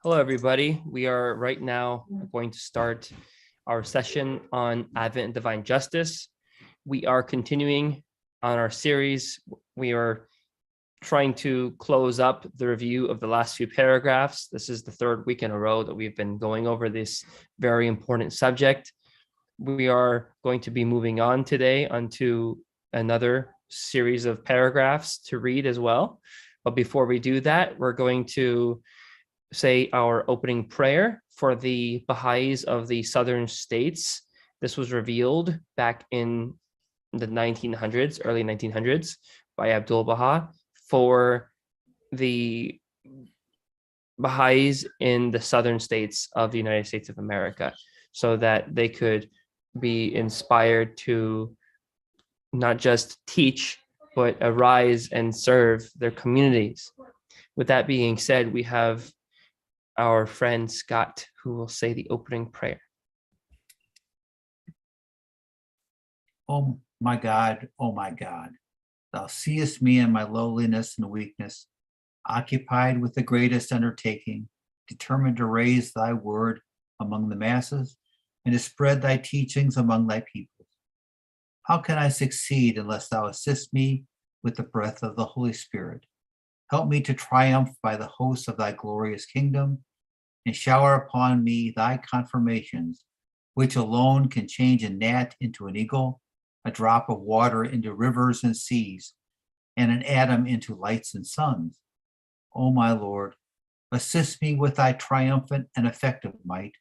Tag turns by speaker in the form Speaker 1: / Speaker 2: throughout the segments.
Speaker 1: Hello, everybody. We are right now going to start our session on Advent and Divine Justice. We are continuing on our series. We are trying to close up the review of the last few paragraphs. This is the third week in a row that we've been going over this very important subject. We are going to be moving on today onto another series of paragraphs to read as well. But before we do that, we're going to say our opening prayer for the Bahá'ís of the southern states. This was revealed back in the 1900s, early 1900s, by Abdul Baha for the Bahá'ís in the southern states of the United States of America, so that they could be inspired to not just teach, but arise and serve their communities. With that being said, we have our friend Scott, who will say the opening prayer.
Speaker 2: Oh my God, thou seest me in my lowliness and weakness, occupied with the greatest undertaking, determined to raise thy word among the masses and to spread thy teachings among thy people. How can I succeed unless thou assist me with the breath of the Holy Spirit? Help me to triumph by the hosts of thy glorious kingdom, and shower upon me thy confirmations, which alone can change a gnat into an eagle, a drop of water into rivers and seas, and an atom into lights and suns. O my Lord, assist me with thy triumphant and effective might,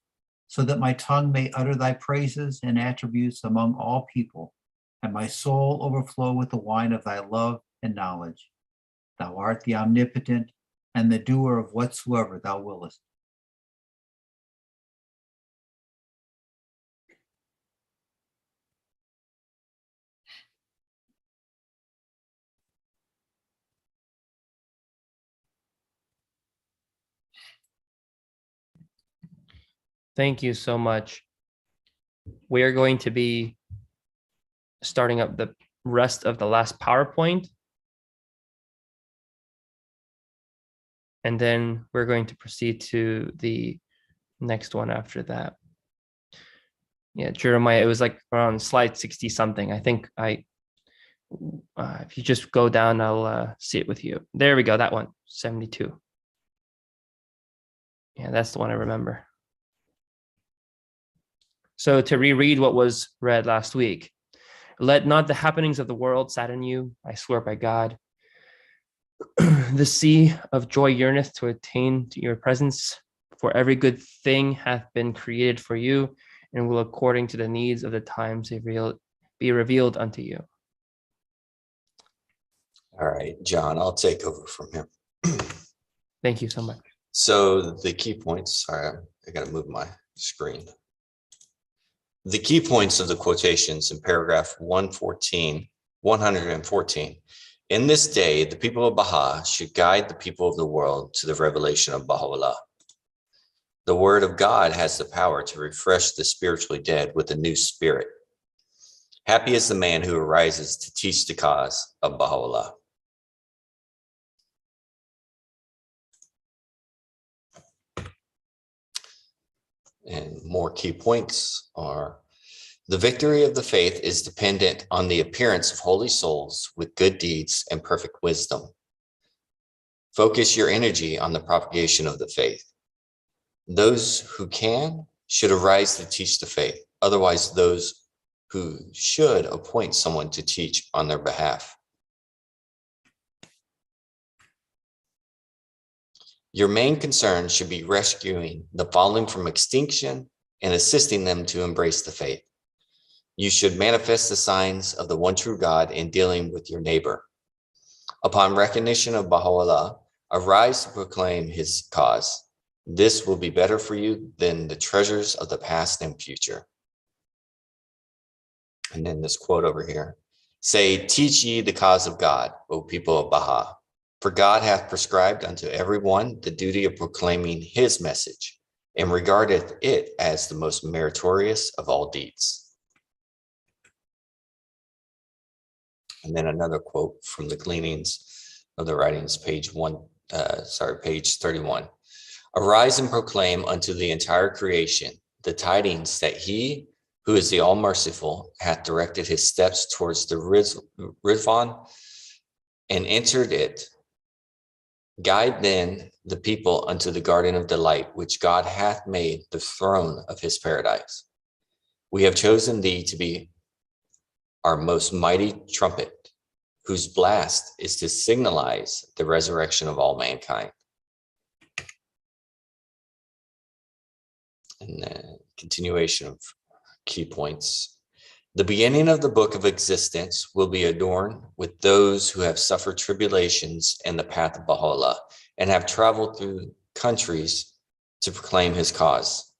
Speaker 2: so that my tongue may utter thy praises and attributes among all people, and my soul overflow with the wine of thy love and knowledge. Thou art the omnipotent and the doer of whatsoever thou willest.
Speaker 1: Thank you so much. We are going to be starting up the rest of the last PowerPoint. And then we're going to proceed to the next one after that. Yeah, Jeremiah, it was like around slide 60 something. I think if you just go down, I'll see it with you. There we go, that one, 72. Yeah, that's the one I remember. So to reread what was read last week, let not the happenings of the world sadden you, I swear by God. The sea of joy yearneth to attain to your presence, for every good thing hath been created for you, and will according to the needs of the times be revealed unto you.
Speaker 3: All right, John, I'll take over from him.
Speaker 1: Thank you so much.
Speaker 3: So the key points, sorry, I got to move my screen. The key points of the quotations in paragraph 114. In this day, the people of Baha should guide the people of the world to the revelation of Baha'u'llah. The word of God has the power to refresh the spiritually dead with a new spirit. Happy is the man who arises to teach the cause of Baha'u'llah. And more key points are: the victory of the faith is dependent on the appearance of holy souls with good deeds and perfect wisdom. Focus your energy on the propagation of the faith. Those who can should arise to teach the faith. Otherwise, those who should appoint someone to teach on their behalf. Your main concern should be rescuing the fallen from extinction and assisting them to embrace the faith. You should manifest the signs of the one true God in dealing with your neighbor. Upon recognition of Baha'u'llah, arise to proclaim his cause. This will be better for you than the treasures of the past and future. And then this quote over here. Say, teach ye the cause of God, O people of Baha. For God hath prescribed unto every one the duty of proclaiming his message, and regardeth it as the most meritorious of all deeds. And then another quote from the Gleanings of the Writings, page 31. Arise and proclaim unto the entire creation the tidings that he who is the all-merciful hath directed his steps towards the Ridvan and entered it. Guide then the people unto the garden of delight, which God hath made the throne of his paradise. We have chosen thee to be our most mighty trumpet, whose blast is to signalize the resurrection of all mankind. And then continuation of key points. The beginning of the book of existence will be adorned with those who have suffered tribulations in the path of Baha'u'llah and have traveled through countries to proclaim his cause.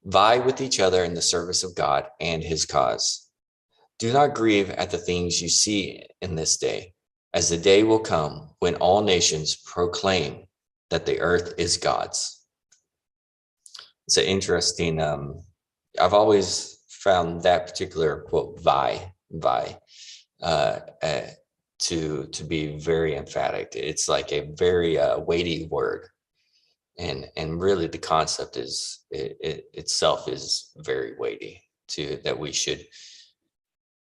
Speaker 3: Vie with each other in the service of God and his cause. Do not grieve at the things you see in this day, as the day will come when all nations proclaim that the earth is God's. It's an interesting, I've always found that particular quote, vie, to be very emphatic. It's like a very weighty word. And really the concept is, it itself is very weighty that we should,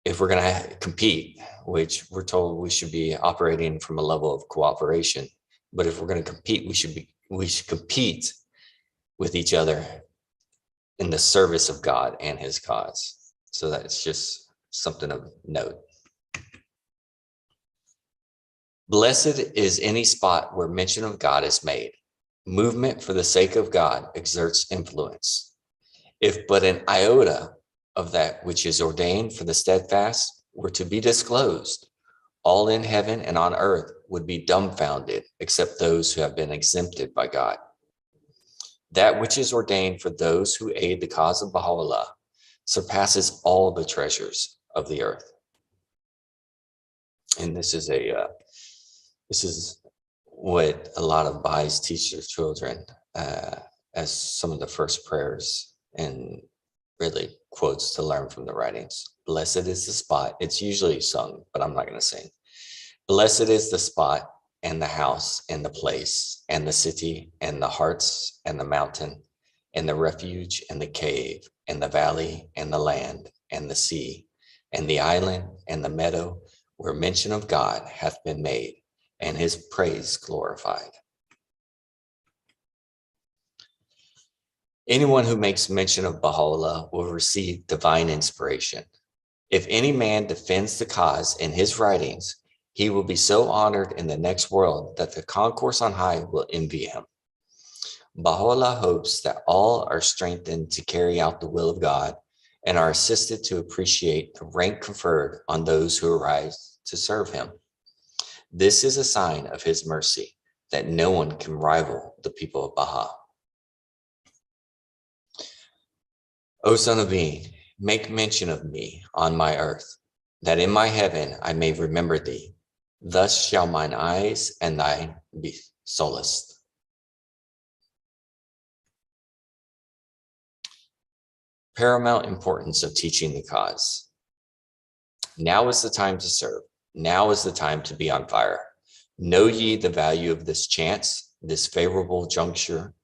Speaker 3: if we're going to compete, which we're told we should be operating from a level of cooperation, but if we're going to compete, we should compete with each other in the service of God and his cause. So that's just something of note. Blessed is any spot where mention of God is made. Movement for the sake of God exerts influence. If but an iota of that which is ordained for the steadfast were to be disclosed, all in heaven and on earth would be dumbfounded, except those who have been exempted by God. That which is ordained for those who aid the cause of Baha'u'llah surpasses all the treasures of the earth. And this is what a lot of Baha'is teach their children as some of the first prayers and really quotes to learn from the writings. Blessed is the spot. It's usually sung, but I'm not going to sing. Blessed is the spot and the house and the place and the city and the hearts and the mountain and the refuge and the cave and the valley and the land and the sea and the island and the meadow where mention of God hath been made and his praise glorified. Anyone who makes mention of Baha'u'llah will receive divine inspiration. If any man defends the cause in his writings, he will be so honored in the next world that the concourse on high will envy him. Baha'u'llah hopes that all are strengthened to carry out the will of God and are assisted to appreciate the rank conferred on those who arise to serve him. This is a sign of his mercy that no one can rival the people of Baha. O son of being, make mention of me on my earth, that in my heaven I may remember thee. Thus shall mine eyes and thine be solaced. Paramount importance of teaching the cause. Now is the time to serve. Now is the time to be on fire. Know ye the value of this chance, this favorable juncture,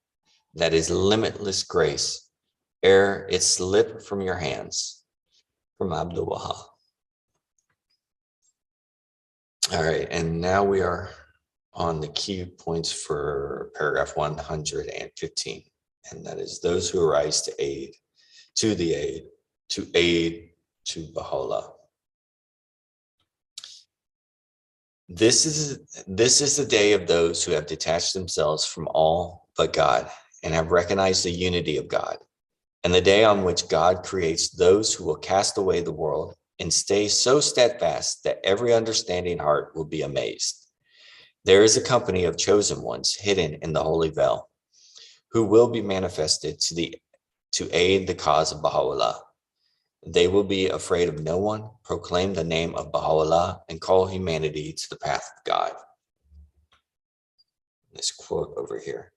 Speaker 3: that is limitless grace, ere it slip from your hands. From Abdul Wahab. All right, and now we are on the key points for paragraph 115, and that is those who arise to aid to Baha'u'llah. This is the day of those who have detached themselves from all but God and have recognized the unity of God, and the day on which God creates those who will cast away the world and stay so steadfast that every understanding heart will be amazed. There is a company of chosen ones hidden in the holy veil, who will be manifested to aid the cause of Baha'u'llah. They will be afraid of no one, proclaim the name of Baha'u'llah, and call humanity to the path of God. This quote over here.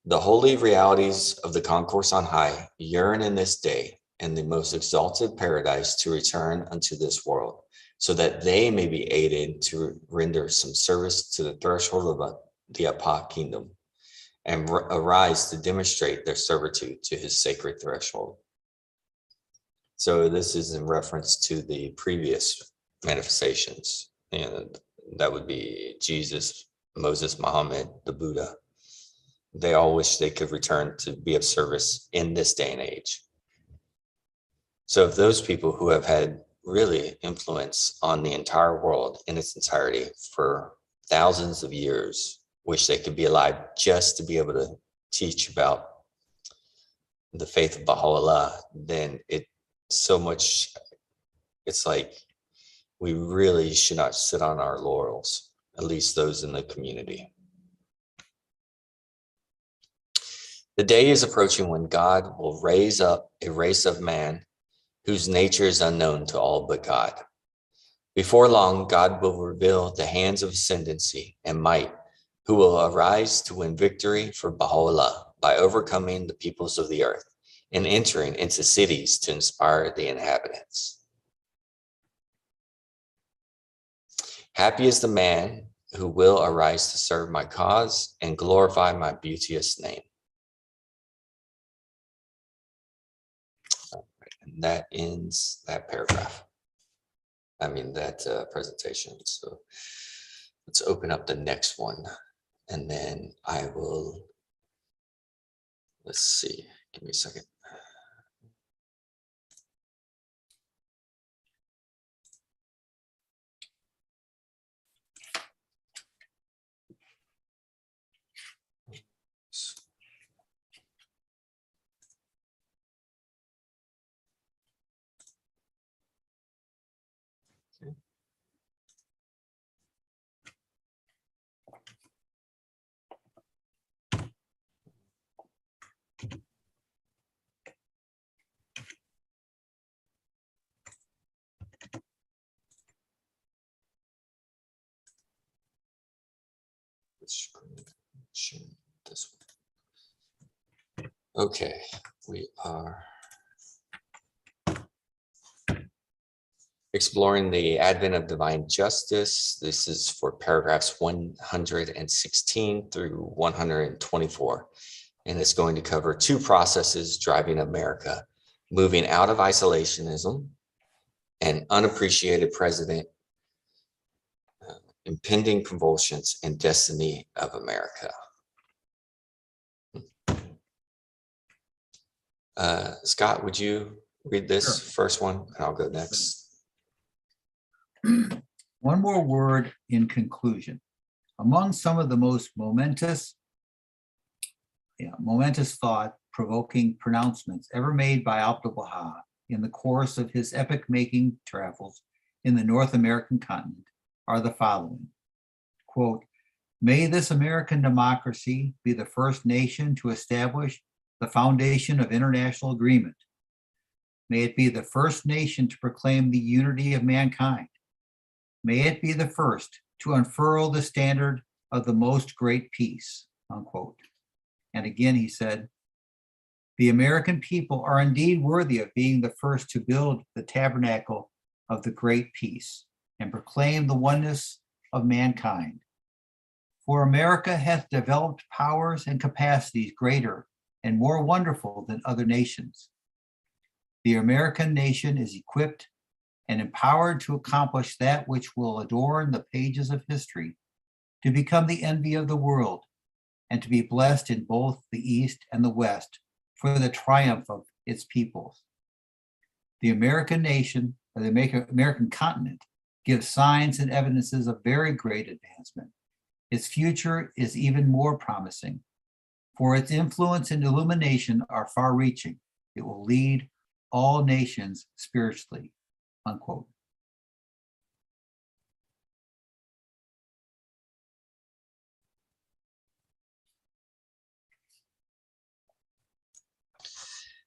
Speaker 3: The holy realities of the concourse on high yearn in this day in the most exalted paradise to return unto this world, so that they may be aided to render some service to the threshold of the Apa kingdom, and arise to demonstrate their servitude to his sacred threshold. So this is in reference to the previous manifestations, and that would be Jesus, Moses, Muhammad, the Buddha. They all wish they could return to be of service in this day and age. So if those people who have had really influence on the entire world in its entirety for thousands of years wish they could be alive just to be able to teach about the faith of Baha'u'llah, then it's like we really should not sit on our laurels, at least those in the community. The day is approaching when God will raise up a race of man whose nature is unknown to all but God. Before long, God will reveal the hands of ascendancy and might who will arise to win victory for Baha'u'llah by overcoming the peoples of the earth and entering into cities to inspire the inhabitants. Happy is the man who will arise to serve my cause and glorify my beauteous name. And that ends that paragraph. That presentation. So let's open up the next one. And then I will, let's see, give me a second. This one. Okay, we are exploring the advent of divine justice. This is for paragraphs 116 through 124, and it's going to cover two processes driving America, moving out of isolationism and unappreciated president, impending convulsions and destiny of America. Scott, would you read this first one, and I'll go next.
Speaker 2: One more word in conclusion. Among some of the most momentous thought-provoking pronouncements ever made by Abdul Baha in the course of his epic-making travels in the North American continent are the following. Quote, "May this American democracy be the first nation to establish the foundation of international agreement. May it be the first nation to proclaim the unity of mankind. May it be the first to unfurl the standard of the most great peace," unquote. And again, he said, "The American people are indeed worthy of being the first to build the tabernacle of the great peace and proclaim the oneness of mankind. For America hath developed powers and capacities greater and more wonderful than other nations. The American nation is equipped and empowered to accomplish that which will adorn the pages of history, to become the envy of the world, and to be blessed in both the East and the West for the triumph of its peoples. The American nation, or the American continent, gives signs and evidences of very great advancement. Its future is even more promising, for its influence and illumination are far-reaching. It will lead all nations spiritually," unquote.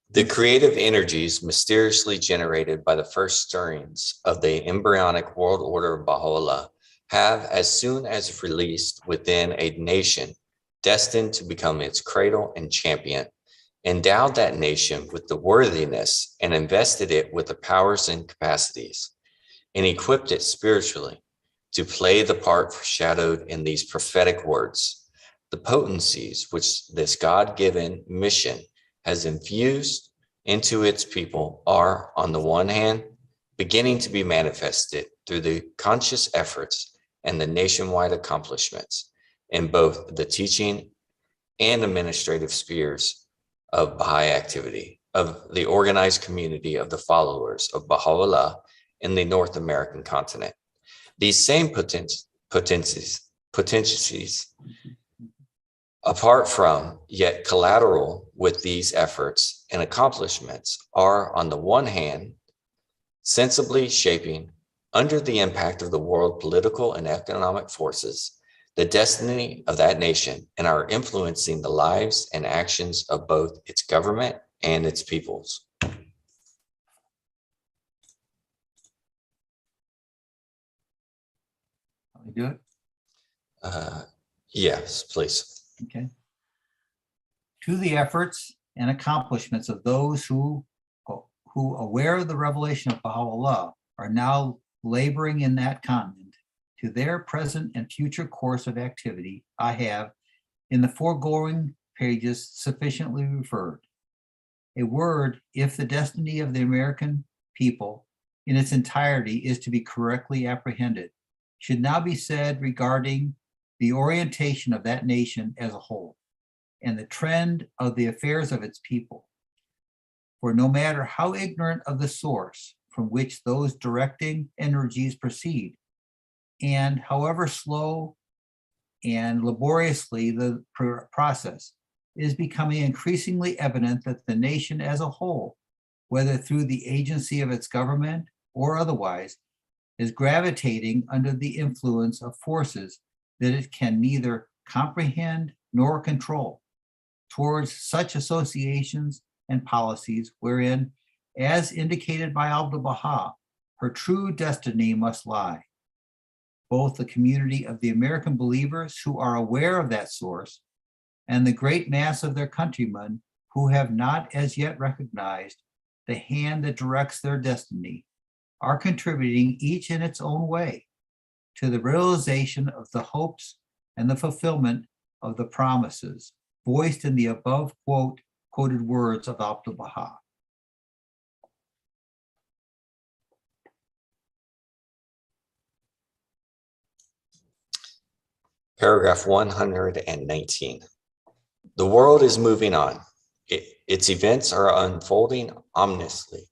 Speaker 3: The creative energies mysteriously generated by the first stirrings of the embryonic world order of Baha'u'llah have, as soon as released within a nation destined to become its cradle and champion, endowed that nation with the worthiness and invested it with the powers and capacities, and equipped it spiritually to play the part foreshadowed in these prophetic words. The potencies which this God-given mission has infused into its people are, on the one hand, beginning to be manifested through the conscious efforts and the nationwide accomplishments in both the teaching and administrative spheres of Baha'i activity, of the organized community of the followers of Baha'u'llah in the North American continent. These same potencies, apart from, yet collateral with these efforts and accomplishments, are, on the one hand, sensibly shaping, under the impact of the world political and economic forces, the destiny of that nation, and are influencing the lives and actions of both its government and its peoples.
Speaker 2: Can we do it?
Speaker 3: Yes, please.
Speaker 2: Okay. To the efforts and accomplishments of those who, aware of the revelation of Baha'u'llah, are now laboring in that continent, to their present and future course of activity, I have, in the foregoing pages, sufficiently referred. A word, if the destiny of the American people in its entirety is to be correctly apprehended, should now be said regarding the orientation of that nation as a whole and the trend of the affairs of its people. For no matter how ignorant of the source from which those directing energies proceed, and however slow and laboriously the process, it is becoming increasingly evident that the nation as a whole, whether through the agency of its government or otherwise, is gravitating under the influence of forces that it can neither comprehend nor control, towards such associations and policies wherein, as indicated by Abdu'l-Baha, her true destiny must lie. Both the community of the American believers who are aware of that source and the great mass of their countrymen who have not as yet recognized the hand that directs their destiny are contributing each in its own way to the realization of the hopes and the fulfillment of the promises voiced in the above quoted words of Abdu'l-Baha.
Speaker 3: Paragraph 119. The world is moving on. Its events are unfolding ominously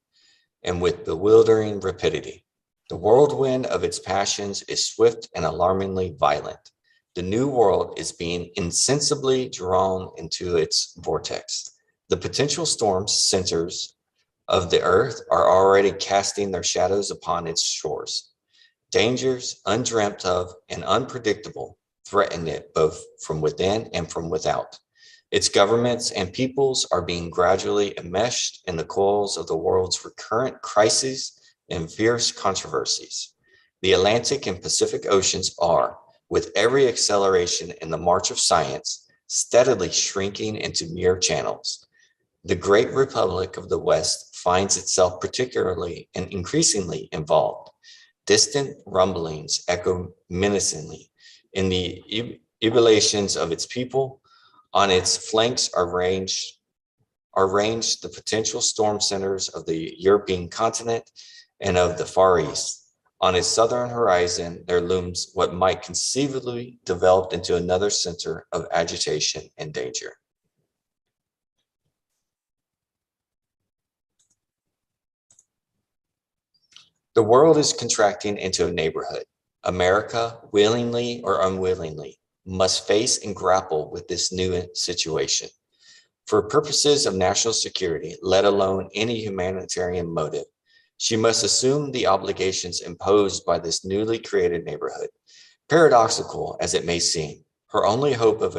Speaker 3: and with bewildering rapidity. The whirlwind of its passions is swift and alarmingly violent. The new world is being insensibly drawn into its vortex. The potential storm centers of the earth are already casting their shadows upon its shores. Dangers undreamt of and unpredictable threaten it both from within and from without. Its governments and peoples are being gradually enmeshed in the coils of the world's recurrent crises and fierce controversies. The Atlantic and Pacific Oceans are, with every acceleration in the march of science, steadily shrinking into mere channels. The great republic of the West finds itself particularly and increasingly involved. Distant rumblings echo menacingly in the ebullitions of its people. On its flanks are ranged the potential storm centers of the European continent and of the Far East. On its southern horizon, there looms what might conceivably develop into another center of agitation and danger. The world is contracting into a neighborhood. America, willingly or unwillingly, must face and grapple with this new situation. For purposes of national security, let alone any humanitarian motive, she must assume the obligations imposed by this newly created neighborhood. Paradoxical as it may seem, her only hope of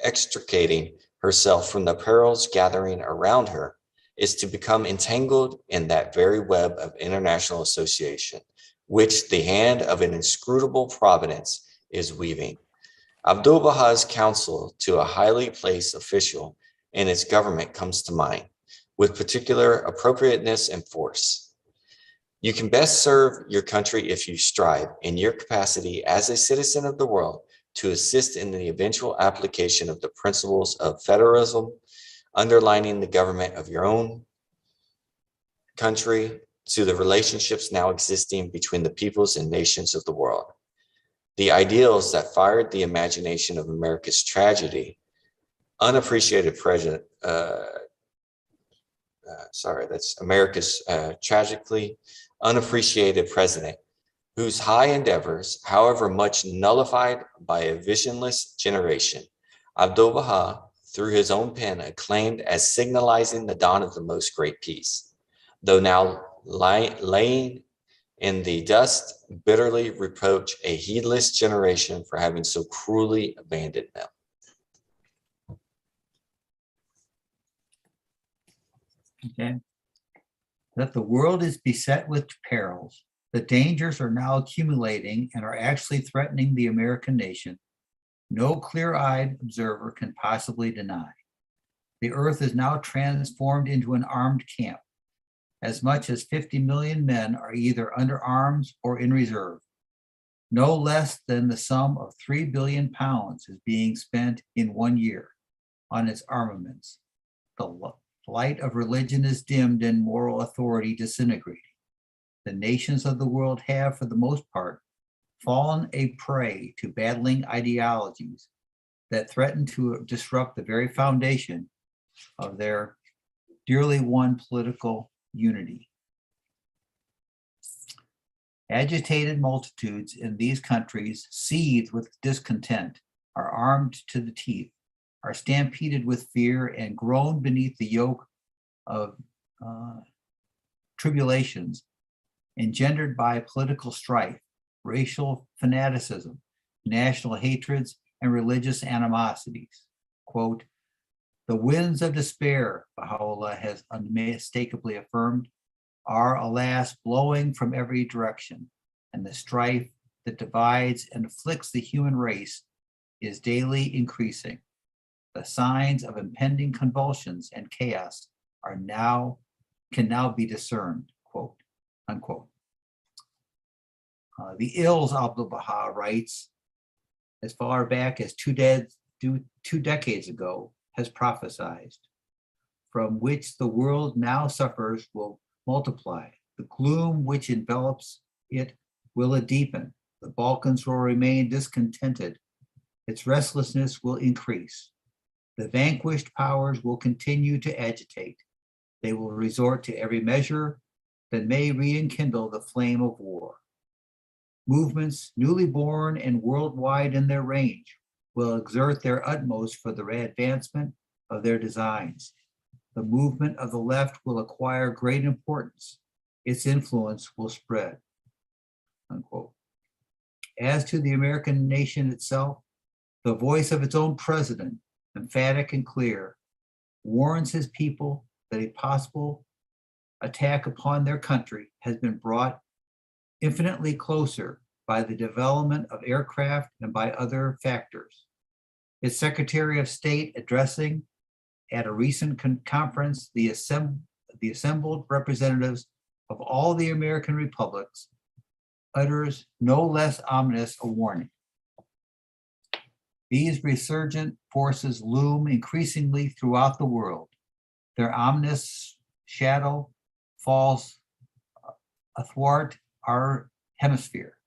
Speaker 3: extricating herself from the perils gathering around her is to become entangled in that very web of international association, which the hand of an inscrutable providence is weaving. Abdu'l-Baha's counsel to a highly placed official in its government comes to mind, with particular appropriateness and force. You can best serve your country if you strive, in your capacity as a citizen of the world, to assist in the eventual application of the principles of federalism, underlining the government of your own country to the relationships now existing between the peoples and nations of the world. The ideals that fired the imagination of America's tragedy, America's tragically unappreciated president, whose high endeavors, however much nullified by a visionless generation, Abdu'l-Baha, through his own pen, acclaimed as signalizing the dawn of the most great peace, though now laying in the dust, bitterly reproach a heedless generation for having so cruelly abandoned them.
Speaker 2: Okay. That the world is beset with perils. The dangers are now accumulating and are actually threatening the American nation. No clear-eyed observer can possibly deny. The earth is now transformed into an armed camp. As much as 50 million men are either under arms or in reserve. No less than the sum of 3 billion pounds is being spent in 1 year on its armaments. The light of religion is dimmed and moral authority disintegrating. The nations of the world have, for the most part, fallen a prey to battling ideologies that threaten to disrupt the very foundation of their dearly won political unity. Agitated multitudes in these countries seethe with discontent, are armed to the teeth, are stampeded with fear, and groan beneath the yoke of tribulations engendered by political strife, racial fanaticism, national hatreds, and religious animosities. Quote, "The winds of despair," Baha'u'llah has unmistakably affirmed, "are, alas, blowing from every direction, and the strife that divides and afflicts the human race is daily increasing. The signs of impending convulsions and chaos can now be discerned," quote, unquote. The ills, Abdu'l-Baha writes, as far back as two decades ago, has prophesied, from which the world now suffers will multiply. The gloom which envelops it will deepen. The Balkans will remain discontented. Its restlessness will increase. The vanquished powers will continue to agitate. They will resort to every measure that may rekindle the flame of war. Movements newly born and worldwide in their range will exert their utmost for the advancement of their designs. The movement of the left will acquire great importance. Its influence will spread, unquote. As to the American nation itself, the voice of its own president, emphatic and clear, warns his people that a possible attack upon their country has been brought infinitely closer by the development of aircraft and by other factors. Its Secretary of State, addressing at a recent conference the assembled representatives of all the American republics, utters no less ominous a warning. These resurgent forces loom increasingly throughout the world. Their ominous shadow falls athwart our hemisphere.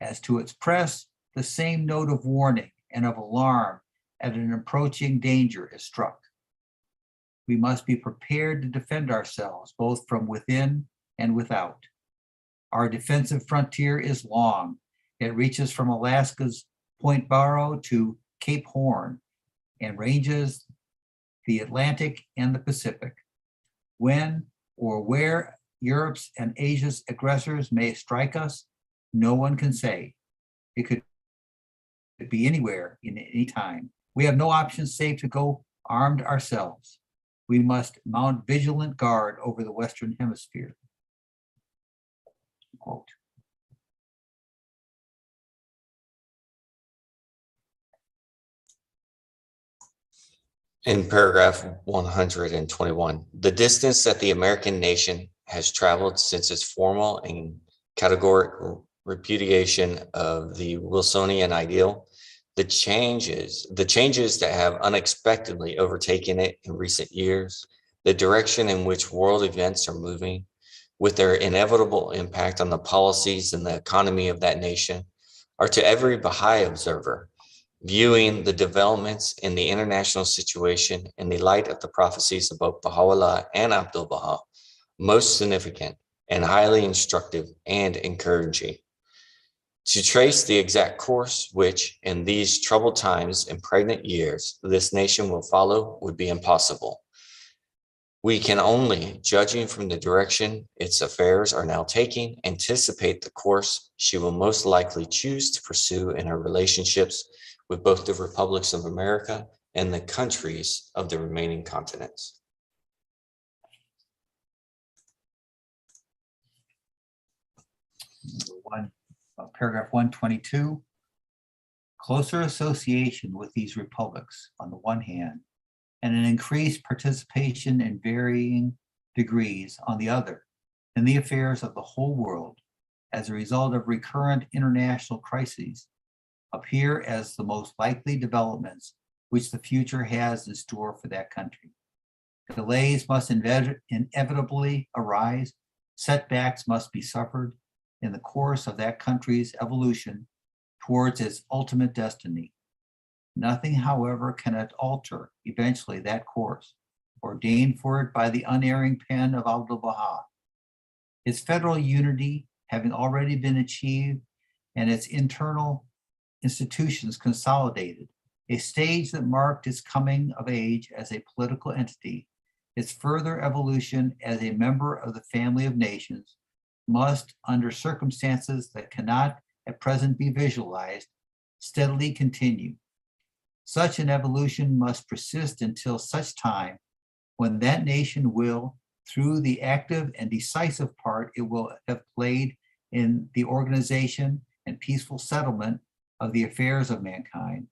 Speaker 2: As to its press, the same note of warning and of alarm at an approaching danger is struck. We must be prepared to defend ourselves both from within and without. Our defensive frontier is long. It reaches from Alaska's Point Barrow to Cape Horn and ranges the Atlantic and the Pacific. When or where Europe's and Asia's aggressors may strike us, no one can say. It could be anywhere in any time. We have no option save to go armed ourselves. We must mount vigilant guard over the Western Hemisphere. Quote.
Speaker 3: In paragraph 121, the distance that the American nation has traveled since its formal and categorical repudiation of the Wilsonian ideal, the changes that have unexpectedly overtaken it in recent years, the direction in which world events are moving, with their inevitable impact on the policies and the economy of that nation, are to every Baha'i observer, viewing the developments in the international situation in the light of the prophecies of both Baha'u'llah and Abdul Baha, most significant and highly instructive and encouraging. To trace the exact course which, in these troubled times and pregnant years, this nation will follow would be impossible. We can only, judging from the direction its affairs are now taking, anticipate the course she will most likely choose to pursue in her relationships with both the republics of America and the countries of the remaining continents.
Speaker 2: Paragraph 122. Closer association with these republics on the one hand, and an increased participation in varying degrees on the other in the affairs of the whole world as a result of recurrent international crises appear as the most likely developments which the future has in store for that country. Delays must inevitably arise, setbacks must be suffered in the course of that country's evolution towards its ultimate destiny. Nothing, however, can alter eventually that course, ordained for it by the unerring pen of Abdul Baha. Its federal unity having already been achieved and its internal institutions consolidated, a stage that marked its coming of age as a political entity, its further evolution as a member of the family of nations must, under circumstances that cannot at present be visualized, steadily continue. Such an evolution must persist until such time when that nation will, through the active and decisive part it will have played in the organization and peaceful settlement of the affairs of mankind,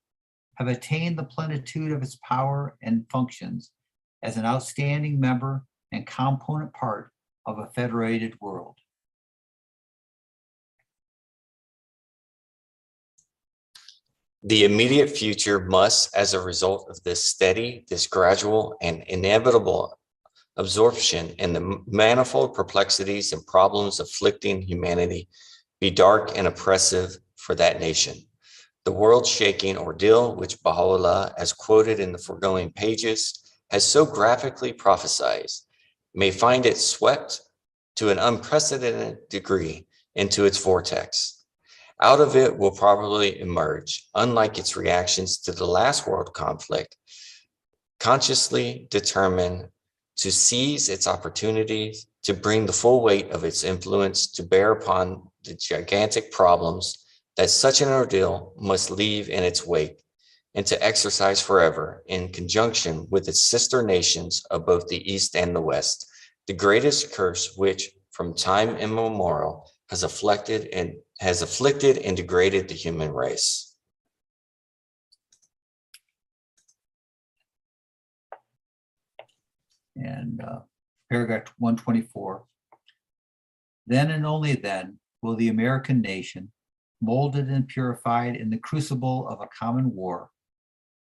Speaker 2: have attained the plenitude of its power and functions as an outstanding member and component part of a federated world.
Speaker 3: The immediate future must, as a result of this gradual and inevitable absorption in the manifold perplexities and problems afflicting humanity, be dark and oppressive for that nation. The world-shaking ordeal, which Baha'u'llah, as quoted in the foregoing pages, has so graphically prophesied, may find it swept to an unprecedented degree into its vortex. Out of it will probably emerge, unlike its reactions to the last world conflict, consciously determined to seize its opportunities, to bring the full weight of its influence to bear upon the gigantic problems that such an ordeal must leave in its wake, and to exercise forever, in conjunction with its sister nations of both the East and the West, the greatest curse which, from time immemorial, has afflicted and degraded the human race.
Speaker 2: And paragraph 124. Then and only then will the American nation, molded and purified in the crucible of a common war,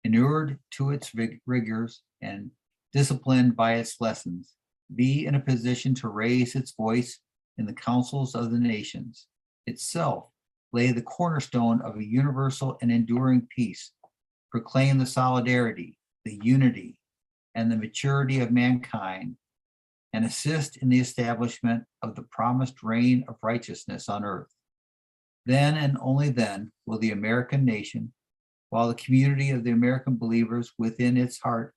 Speaker 2: inured to its rigors and disciplined by its lessons, be in a position to raise its voice in the councils of the nations, itself lay the cornerstone of a universal and enduring peace, proclaim the solidarity, the unity, and the maturity of mankind, and assist in the establishment of the promised reign of righteousness on earth. Then and only then will the American nation, while the community of the American believers within its heart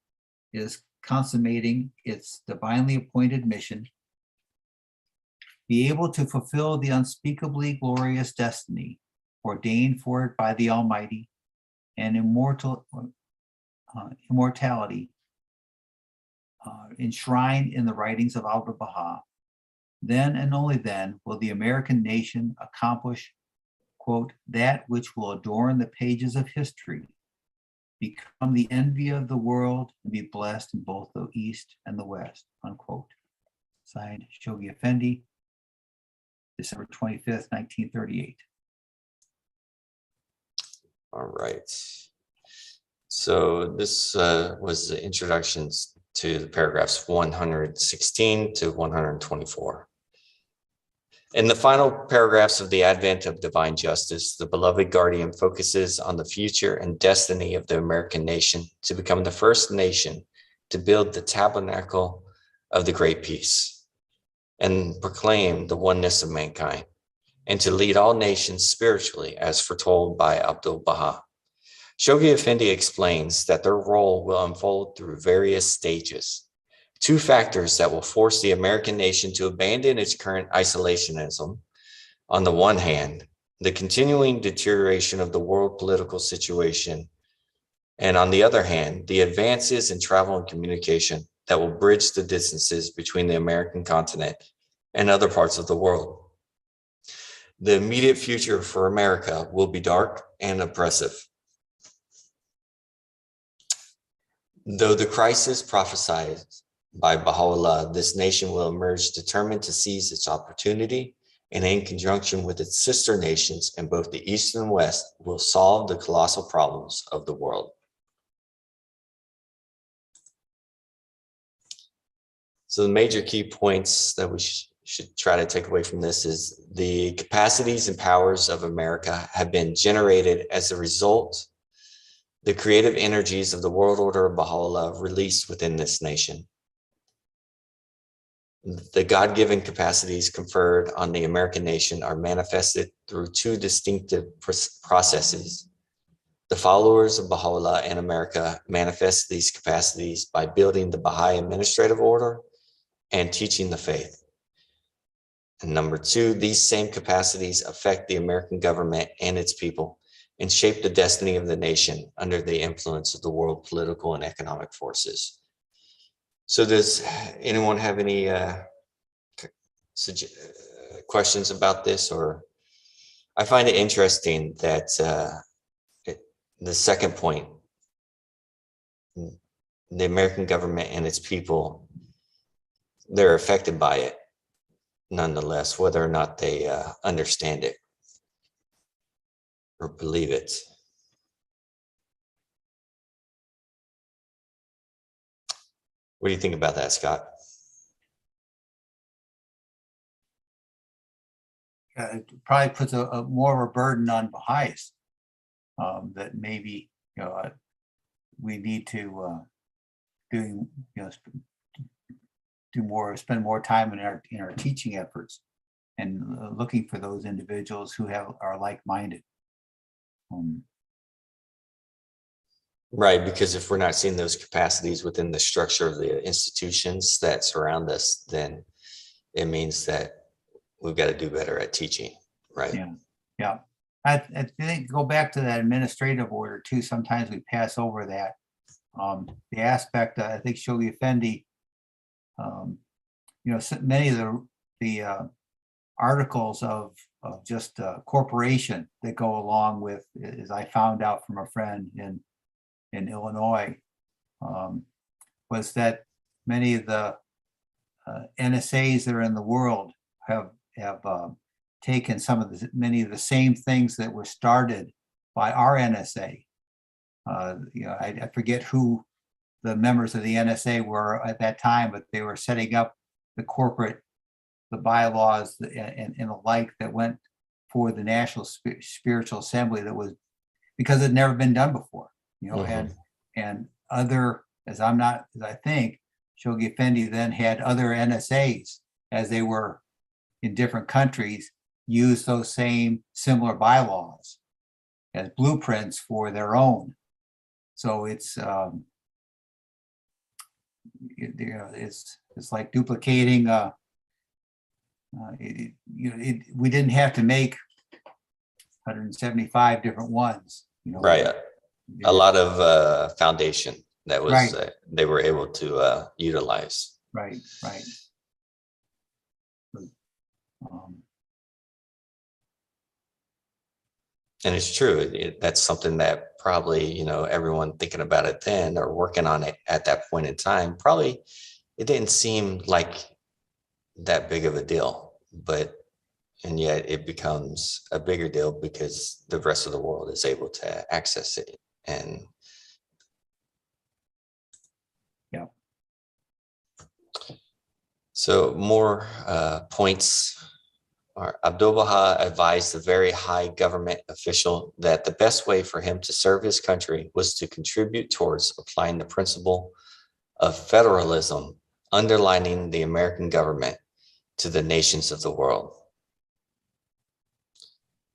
Speaker 2: is consummating its divinely appointed mission, be able to fulfill the unspeakably glorious destiny ordained for it by the Almighty, and immortality enshrined in the writings of Abdul Baha. Then and only then will the American nation accomplish, quote, that which will adorn the pages of history, become the envy of the world, and be blessed in both the East and the West, unquote. Signed, Shoghi Effendi, December 25th, 1938.
Speaker 3: All right. So this was the introductions to the paragraphs 116 to 124. In the final paragraphs of the Advent of Divine Justice, the beloved guardian focuses on the future and destiny of the American nation to become the first nation to build the tabernacle of the great peace and proclaim the oneness of mankind, and to lead all nations spiritually as foretold by Abdu'l-Baha. Shoghi Effendi explains that their role will unfold through various stages. Two factors that will force the American nation to abandon its current isolationism. On the one hand, the continuing deterioration of the world political situation, and on the other hand, the advances in travel and communication that will bridge the distances between the American continent and other parts of the world. The immediate future for America will be dark and oppressive. Though the crisis prophesied by Baha'u'llah, this nation will emerge determined to seize its opportunity, and in conjunction with its sister nations in both the East and West, will solve the colossal problems of the world. So the major key points that we should try to take away from this is the capacities and powers of America have been generated as a result. The creative energies of the world order of Baha'u'llah released within this nation. The God-given capacities conferred on the American nation are manifested through two distinctive processes. The followers of Baha'u'llah in America manifest these capacities by building the Baha'i administrative order and teaching the faith. And number two, these same capacities affect the American government and its people and shape the destiny of the nation under the influence of the world political and economic forces. So does anyone have any questions about this? Or I find it interesting that the second point, the American government and its people, they're affected by it nonetheless, whether or not they understand it or believe it. What do you think about that, Scott?
Speaker 2: It probably puts a more of a burden on Bahá'ís that maybe we need to spend more time in our teaching efforts and looking for those individuals who are like-minded.
Speaker 3: Right, because if we're not seeing those capacities within the structure of the institutions that surround us, then it means that we've got to do better at teaching, right?
Speaker 2: Yeah. I think go back to that administrative order too. Sometimes we pass over that. The aspect, I think Shoghi Effendi, many of the articles of just corporation that go along with, as I found out from a friend in Illinois, was that many of the NSAs that are in the world have taken many of the same things that were started by our NSA. I forget who the members of the NSA were at that time, but they were setting up the bylaws and the like that went for the National Spiritual Assembly, that was because it had never been done before, and other, as I think Shoghi Effendi then had other NSAs, as they were in different countries, use those same similar bylaws as blueprints for their own. So it's like duplicating. We didn't have to make 175 different ones.
Speaker 3: Right. A lot of foundation that was
Speaker 2: Right.
Speaker 3: They were able to utilize.
Speaker 2: Right.
Speaker 3: And it's true. That's something that probably, everyone thinking about it then or working on it at that point in time, probably it didn't seem like that big of a deal. But, and yet it becomes a bigger deal because the rest of the world is able to access it. And
Speaker 2: Yeah.
Speaker 3: So more points are: Abdu'l-Baha advised the very high government official that the best way for him to serve his country was to contribute towards applying the principle of federalism, underlining the American government to the nations of the world.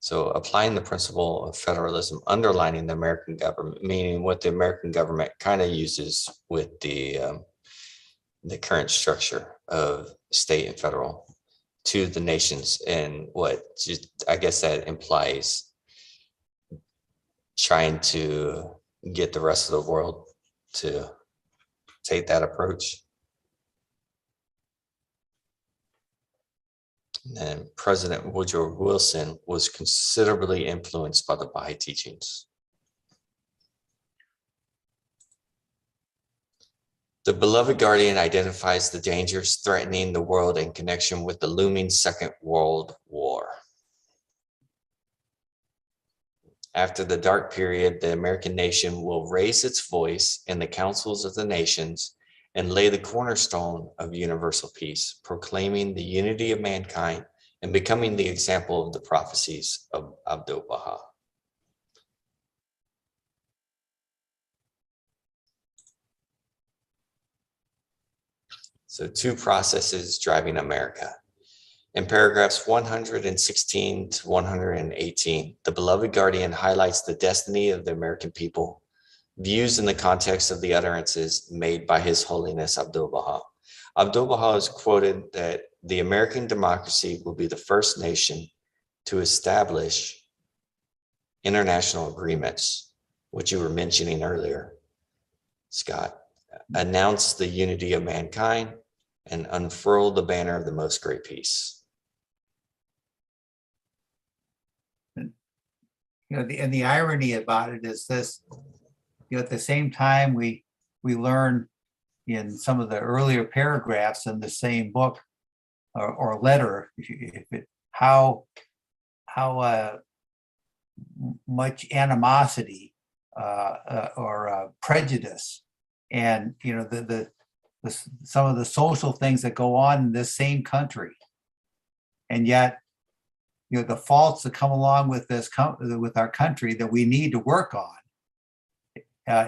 Speaker 3: So applying the principle of federalism, underlining the American government, meaning what the American government kind of uses with the current structure of state and federal to the nations, and what just, I guess that implies trying to get the rest of the world to take that approach. And President Woodrow Wilson was considerably influenced by the Baha'i teachings. The beloved guardian identifies the dangers threatening the world in connection with the looming Second World War. After the dark period, the American nation will raise its voice in the councils of the nations and lay the cornerstone of universal peace, proclaiming the unity of mankind and becoming the example of the prophecies of Abdu'l-Baha. So 2 processes driving America. In paragraphs 116 to 118, the beloved guardian highlights the destiny of the American people, views in the context of the utterances made by His Holiness Abdu'l-Baha. Abdu'l-Baha is quoted that the American democracy will be the first nation to establish international agreements, which you were mentioning earlier, Scott, announce the unity of mankind, and unfurl the banner of the most great peace.
Speaker 2: And the irony about it is this: at the same time we learn in some of the earlier paragraphs in the same book or letter, how much animosity or prejudice, and some of the social things that go on in this same country, and yet the faults that come along with with our country that we need to work on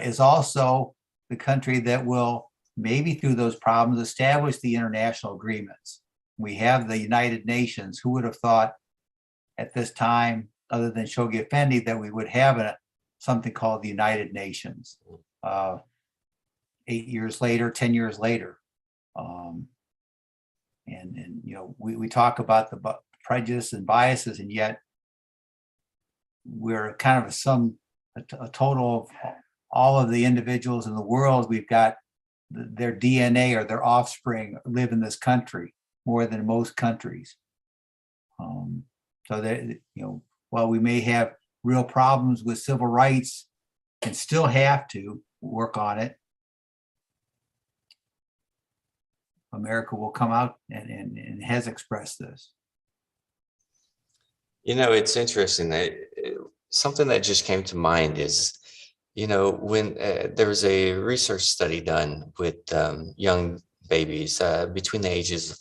Speaker 2: is also the country that will, maybe through those problems, establish the international agreements. We have the United Nations. Who would have thought at this time, other than Shoghi Effendi, that we would have something called the United Nations 8 years later, 10 years later. We talk about the prejudice and biases, and yet we're kind of a total of all of the individuals in the world. We've got their DNA or their offspring live in this country more than most countries. So that, while we may have real problems with civil rights and still have to work on it, America will come out and has expressed this.
Speaker 3: It's interesting that something that just came to mind is, when there was a research study done with young babies between the ages of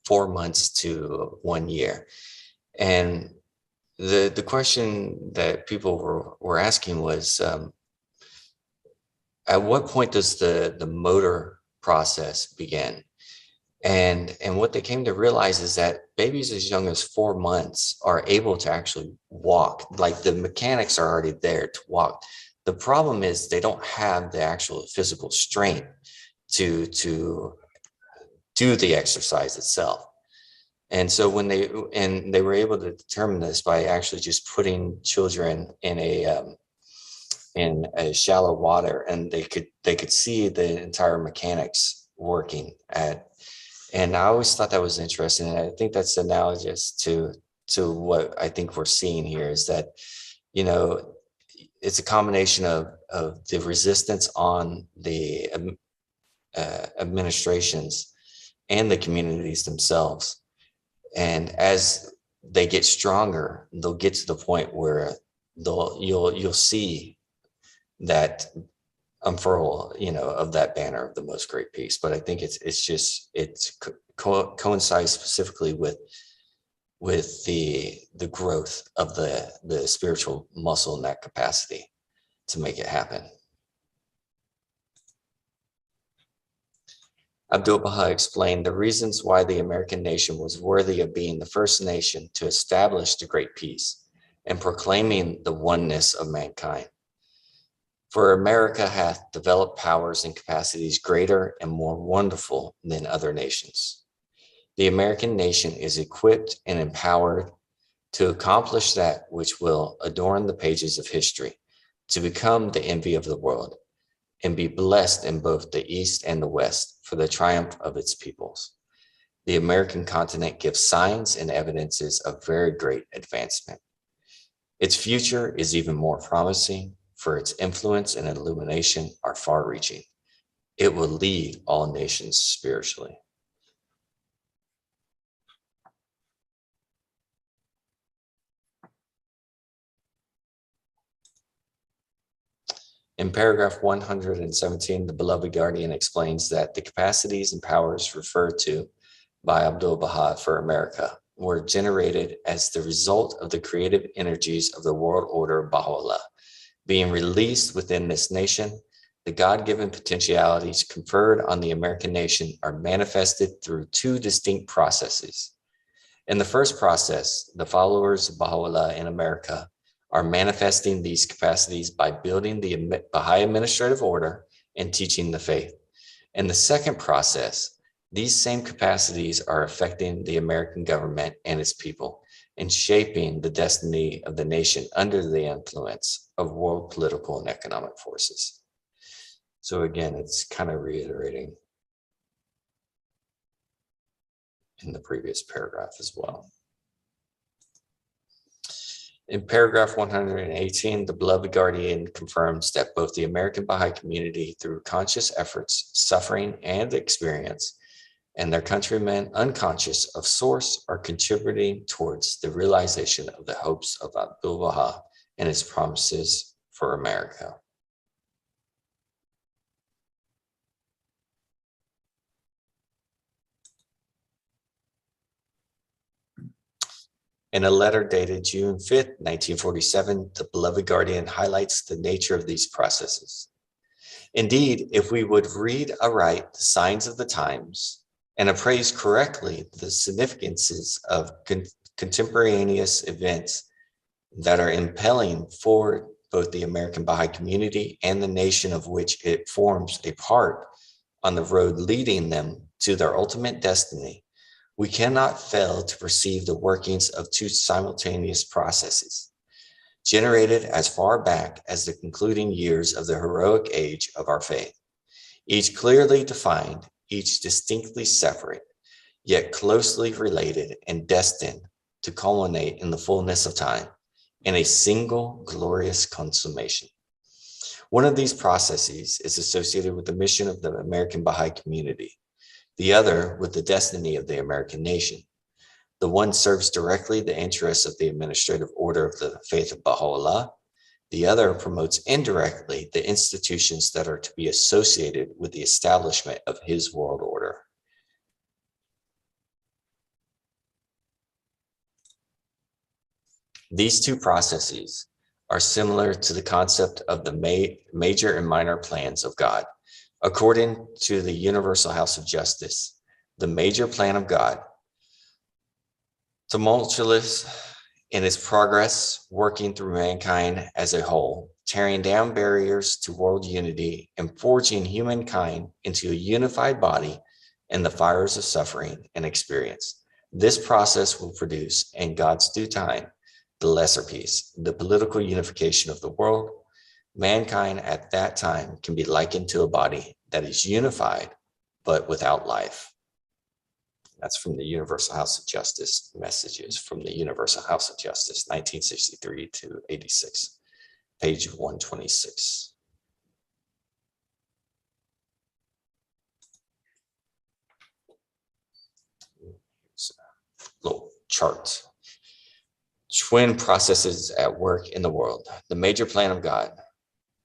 Speaker 3: 4 months to 1 year. And the question that people were asking was, at what point does the motor process begin? And what they came to realize is that babies as young as 4 months are able to actually walk. Like, the mechanics are already there to walk. The problem is they don't have the actual physical strength to do the exercise itself. And so when they were able to determine this by actually just putting children in a shallow water, and they could see the entire mechanics working and I always thought that was interesting. And I think that's analogous to what I think we're seeing here, is that, it's a combination of the resistance on the administrations and the communities themselves. And as they get stronger, they'll get to the point where you'll see that unfurl, of that banner of the most great peace. But I think it coincides specifically with the growth of the spiritual muscle in that capacity to make it happen. Abdu'l-Baha explained the reasons why the American nation was worthy of being the first nation to establish the Great Peace and proclaiming the oneness of mankind. For America hath developed powers and capacities greater and more wonderful than other nations. The American nation is equipped and empowered to accomplish that which will adorn the pages of history, to become the envy of the world, and be blessed in both the East and the West for the triumph of its peoples. The American continent gives signs and evidences of very great advancement. Its future is even more promising, for its influence and illumination are far-reaching. It will lead all nations spiritually. In paragraph 117, the beloved guardian explains that the capacities and powers referred to by Abdu'l-Baha for America were generated as the result of the creative energies of the world order of Baha'u'llah. Being released within this nation, the God-given potentialities conferred on the American nation are manifested through two distinct processes. In the first process, the followers of Baha'u'llah in America are manifesting these capacities by building the Baha'i administrative order and teaching the faith. In the second process, these same capacities are affecting the American government and its people and shaping the destiny of the nation under the influence of world political and economic forces. So again, it's kind of reiterating in the previous paragraph as well. In paragraph 118, the beloved guardian confirms that both the American Baha'i community, through conscious efforts, suffering, and experience, and their countrymen unconscious of source, are contributing towards the realization of the hopes of Abdu'l-Baha and his promises for America. In a letter dated June 5th, 1947, the beloved guardian highlights the nature of these processes. Indeed, if we would read aright the signs of the times and appraise correctly the significances of contemporaneous events that are impelling forward both the American Baha'i community and the nation of which it forms a part on the road leading them to their ultimate destiny, we cannot fail to perceive the workings of two simultaneous processes, generated as far back as the concluding years of the heroic age of our faith, each clearly defined, each distinctly separate, yet closely related and destined to culminate in the fullness of time in a single glorious consummation. One of these processes is associated with the mission of the American Baha'i community, the other with the destiny of the American nation. The one serves directly the interests of the administrative order of the faith of Baha'u'llah. The other promotes indirectly the institutions that are to be associated with the establishment of his world order. These two processes are similar to the concept of the major and minor plans of God. According to the Universal House of Justice, the major plan of God, tumultuous in its progress, working through mankind as a whole, tearing down barriers to world unity and forging humankind into a unified body in the fires of suffering and experience. This process will produce, in God's due time, the lesser peace, the political unification of the world. Mankind at that time can be likened to a body that is unified, but without life. That's from the Universal House of Justice messages from the Universal House of Justice, 1963 to 86, page 126. Here's a little chart. twin processes at work in the world. The major plan of God,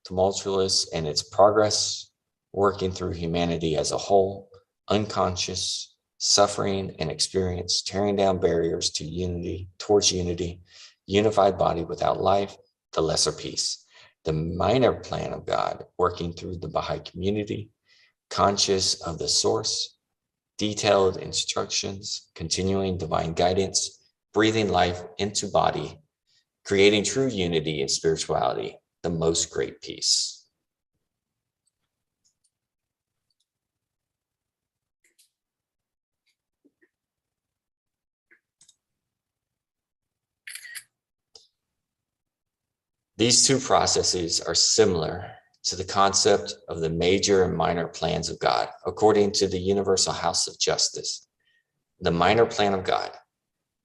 Speaker 3: tumultuous in its progress, working through humanity as a whole, unconscious, suffering and experience, tearing down barriers to unity, towards unity, unified body without life, the lesser peace. The minor plan of God, working through the Baha'i community, conscious of the source, detailed instructions, continuing divine guidance, breathing life into body, creating true unity and spirituality, the most great peace. These two processes are similar to the concept of the major and minor plans of God, according to the universal house of justice. The minor plan of God,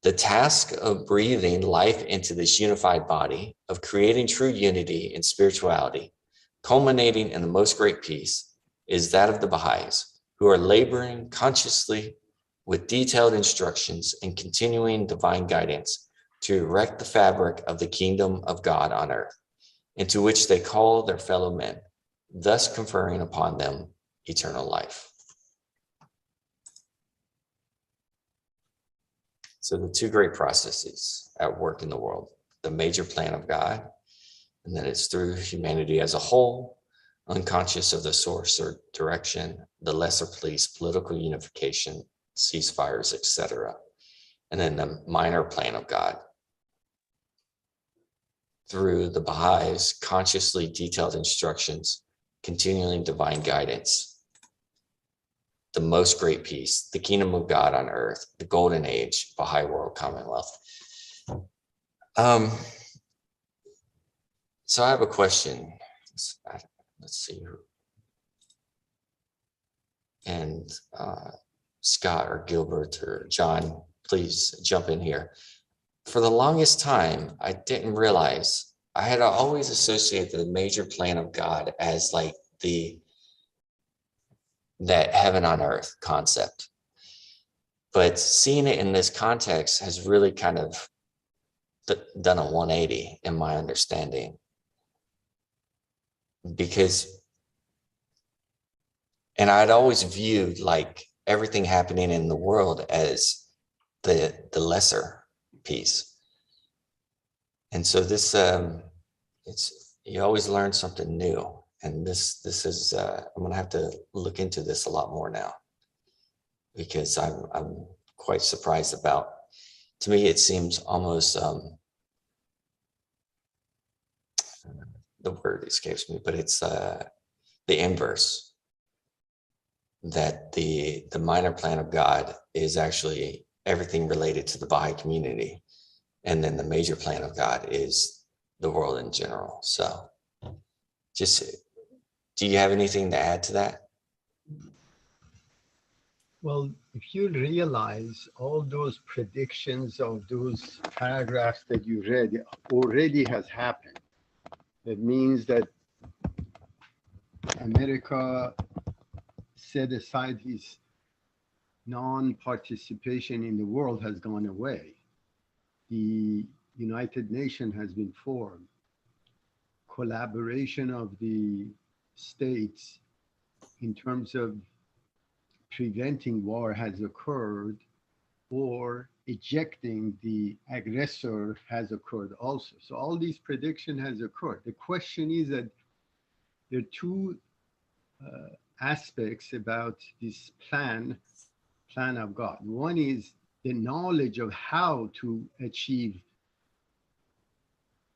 Speaker 3: the task of breathing life into this unified body, of creating true unity and spirituality, culminating in the most great peace, is that of the Baha'is, who are laboring consciously with detailed instructions and continuing divine guidance to erect the fabric of the kingdom of God on earth, into which they call their fellow men, thus conferring upon them eternal life. So the two great processes at work in the world, the major plan of God, and that it's through humanity as a whole, unconscious of the source or direction, the lesser peace, political unification, ceasefires, etc. And then the minor plan of God, through the Baha'is, consciously detailed instructions, continuing divine guidance, the most great peace, the kingdom of God on earth, the golden age, Baha'i world commonwealth. So I have a question. Let's see. And Scott or Gilbert or John, please jump in here. For the longest time, I didn't realize, I had always associated the major plan of God as like that heaven on earth concept. But seeing it in this context has really kind of done a 180 in my understanding. And I'd always viewed like everything happening in the world as the lesser piece. And so this, you always learn something new. And this is, I'm gonna have to look into this a lot more now, because I'm quite surprised about, to me, it seems almost, the word escapes me, but it's the inverse, that the minor plan of God is actually everything related to the Baha'i community. And then the major plan of God is the world in general. So just, do you have anything to add to that?
Speaker 4: Well, if you realize all those predictions of those paragraphs that you read already has happened, that means that America set aside his non-participation in the world has gone away. The United Nations has been formed. Collaboration of the states in terms of preventing war has occurred, or ejecting the aggressor has occurred also. So all these prediction has occurred. The question is that there are two aspects about this plan of God. One is the knowledge of how to achieve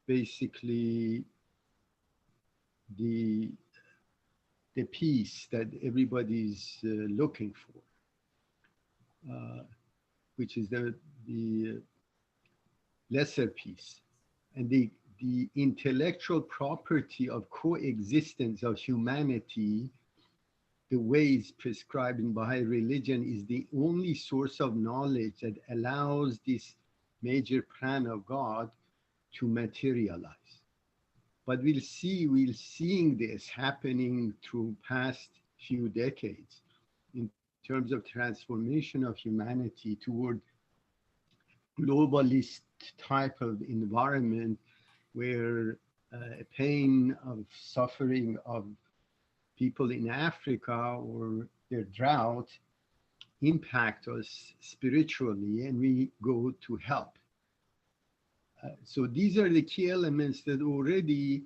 Speaker 4: basically the peace that everybody's looking for, which is the lesser peace, and the intellectual property of coexistence of humanity, the ways prescribed in Baha'i religion, is the only source of knowledge that allows this major plan of God to materialize. But we're seeing this happening through past few decades in terms of transformation of humanity toward globalist type of environment where pain of suffering of people in Africa or their drought impact us spiritually, and we go to help. So these are the key elements that already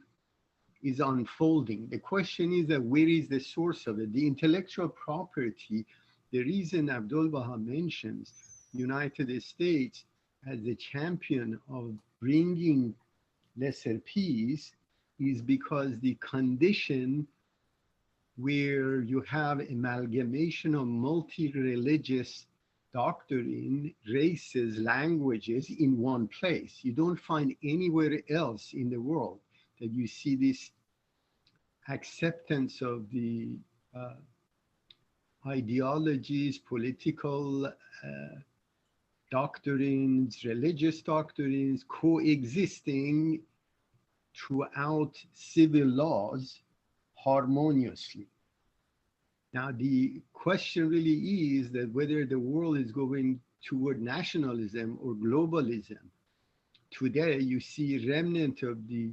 Speaker 4: is unfolding. The question is that where is the source of it? The intellectual property, the reason Abdul Baha mentions United States as the champion of bringing lesser peace is because the condition where you have amalgamation of multi-religious doctrine, races, languages in one place. You don't find anywhere else in the world that you see this acceptance of the ideologies, political doctrines, religious doctrines coexisting throughout civil laws harmoniously. Now, the question really is that whether the world is going toward nationalism or globalism. Today, you see remnant of the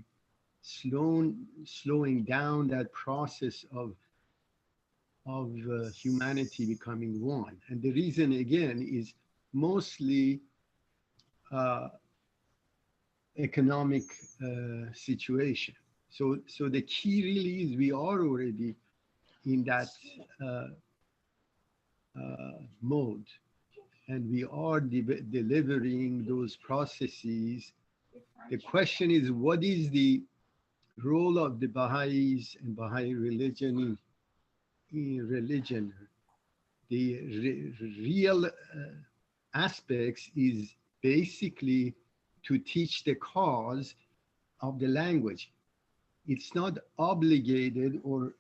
Speaker 4: slowing down that process of humanity becoming one. And the reason, again, is mostly economic situation. So the key really is we are already in that mode, and we are delivering those processes. The question is, what is the role of the Baha'is and Baha'i religion in religion? The real aspects is basically to teach the cause of the language. It's not obligated or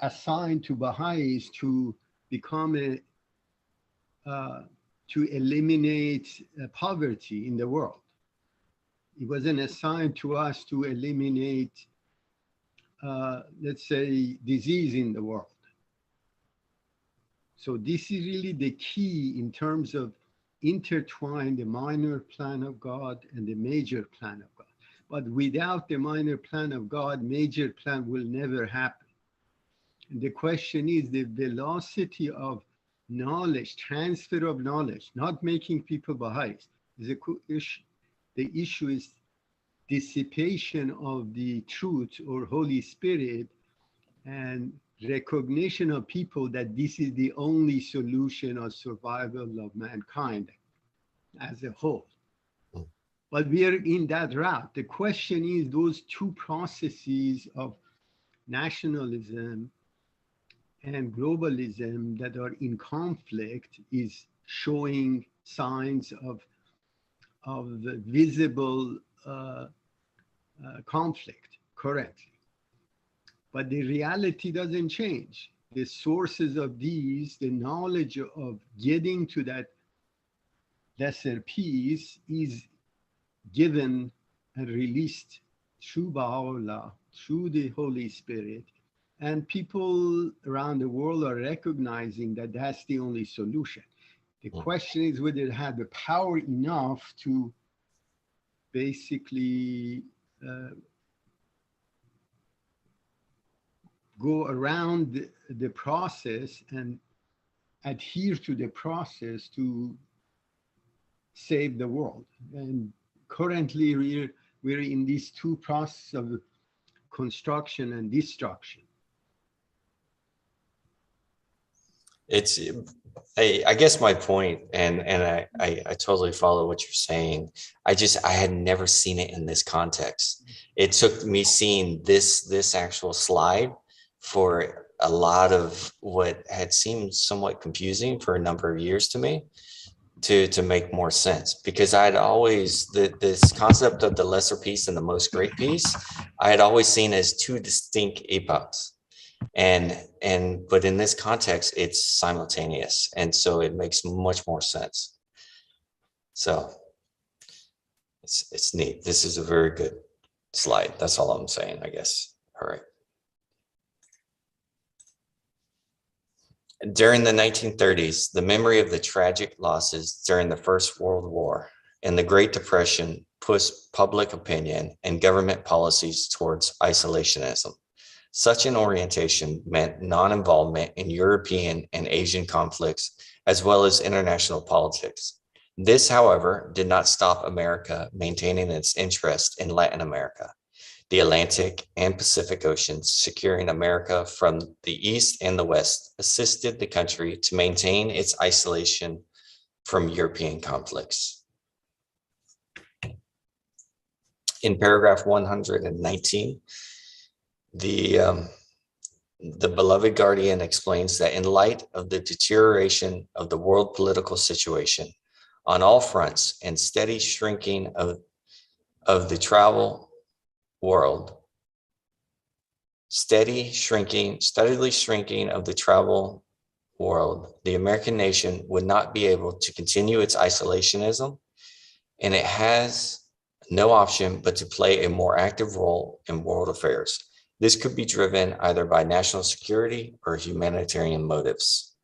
Speaker 4: assigned to Baha'is to become to eliminate poverty in the world. It wasn't assigned to us to eliminate, let's say, disease in the world. So this is really the key in terms of intertwine the minor plan of God and the major plan of God. But without the minor plan of God, major plan will never happen. And the question is the velocity of knowledge, transfer of knowledge, not making people Baha'is is a issue. The issue is dissipation of the truth or Holy Spirit and recognition of people that this is the only solution of survival of mankind as a whole. But we are in that route. The question is those two processes of nationalism and globalism that are in conflict is showing signs of visible conflict currently. But the reality doesn't change. The sources of these, the knowledge of getting to that lesser peace is given and released through Baha'u'llah, through the Holy Spirit. And people around the world are recognizing that that's the only solution. The question is whether it had the power enough to basically go around the process and adhere to the process to save the world. And currently we're in these two processes of construction and destruction.
Speaker 3: It's, I guess my point, and I totally follow what you're saying. I had never seen it in this context. It took me seeing this actual slide for a lot of what had seemed somewhat confusing for a number of years to me to make more sense, because I had always, this concept of the lesser peace and the most great peace, I had always seen as two distinct epochs. But in this context, it's simultaneous. And so it makes much more sense. So it's neat. This is a very good slide. That's all I'm saying, I guess. All right. During the 1930s, the memory of the tragic losses during the First World War and the Great Depression pushed public opinion and government policies towards isolationism. Such an orientation meant non-involvement in European and Asian conflicts, as well as international politics. This, however, did not stop America maintaining its interest in Latin America, the Atlantic and Pacific Oceans. Securing America from the East and the West assisted the country to maintain its isolation from European conflicts. In paragraph 119, the beloved guardian explains that in light of the deterioration of the world political situation on all fronts and steady shrinking of the travel world, steadily shrinking of the travel world, the American nation would not be able to continue its isolationism, and it has no option but to play a more active role in world affairs. This could be driven either by national security or humanitarian motives.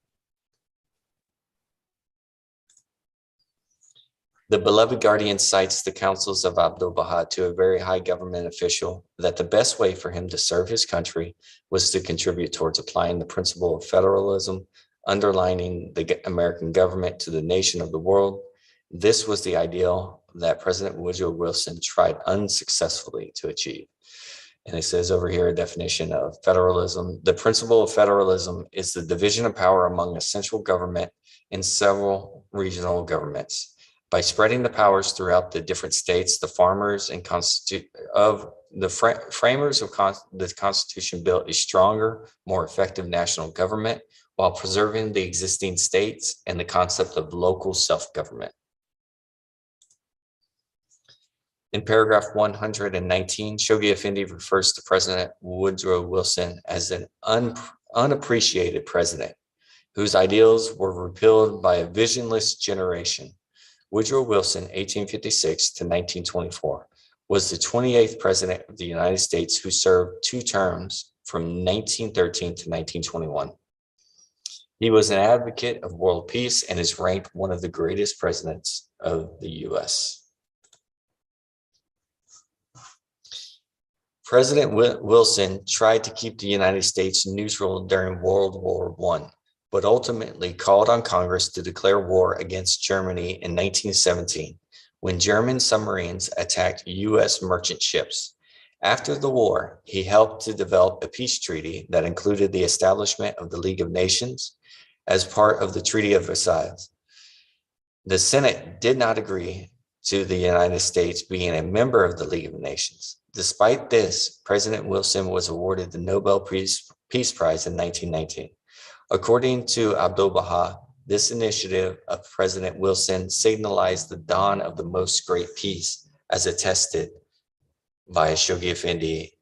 Speaker 3: The beloved guardian cites the counsels of Abdu'l-Baha to a very high government official that the best way for him to serve his country was to contribute towards applying the principle of federalism, underlining the American government to the nation of the world. This was the ideal that President Woodrow Wilson tried unsuccessfully to achieve. And it says over here a definition of federalism. The principle of federalism is the division of power among a central government and several regional governments. By spreading the powers throughout the different states, the framers of the Constitution built a stronger, more effective national government while preserving the existing states and the concept of local self-government. In paragraph 119, Shoghi Effendi refers to President Woodrow Wilson as an unappreciated president whose ideals were repealed by a visionless generation. Woodrow Wilson, 1856 to 1924, was the 28th president of the United States who served 2 terms from 1913 to 1921. He was an advocate of world peace and is ranked one of the greatest presidents of the U.S. President Wilson tried to keep the United States neutral during World War I, but ultimately called on Congress to declare war against Germany in 1917, when German submarines attacked U.S. merchant ships. After the war, he helped to develop a peace treaty that included the establishment of the League of Nations as part of the Treaty of Versailles. The Senate did not agree to the United States being a member of the League of Nations. Despite this, President Wilson was awarded the Nobel Peace Prize in 1919. According to Abdu'l-Baha, this initiative of President Wilson signalized the dawn of the most great peace, as attested by Shoghi Effendi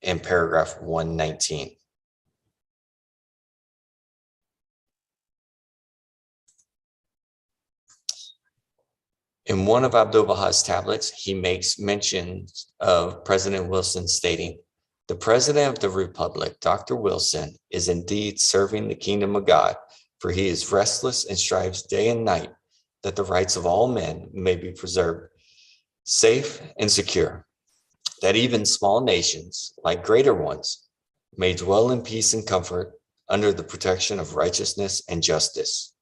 Speaker 3: in paragraph 119. In one of Abdu'l-Baha's tablets, he makes mention of President Wilson stating, "The President of the Republic, Dr. Wilson, is indeed serving the kingdom of God, for he is restless and strives day and night that the rights of all men may be preserved, safe and secure, that even small nations, like greater ones, may dwell in peace and comfort under the protection of righteousness and justice.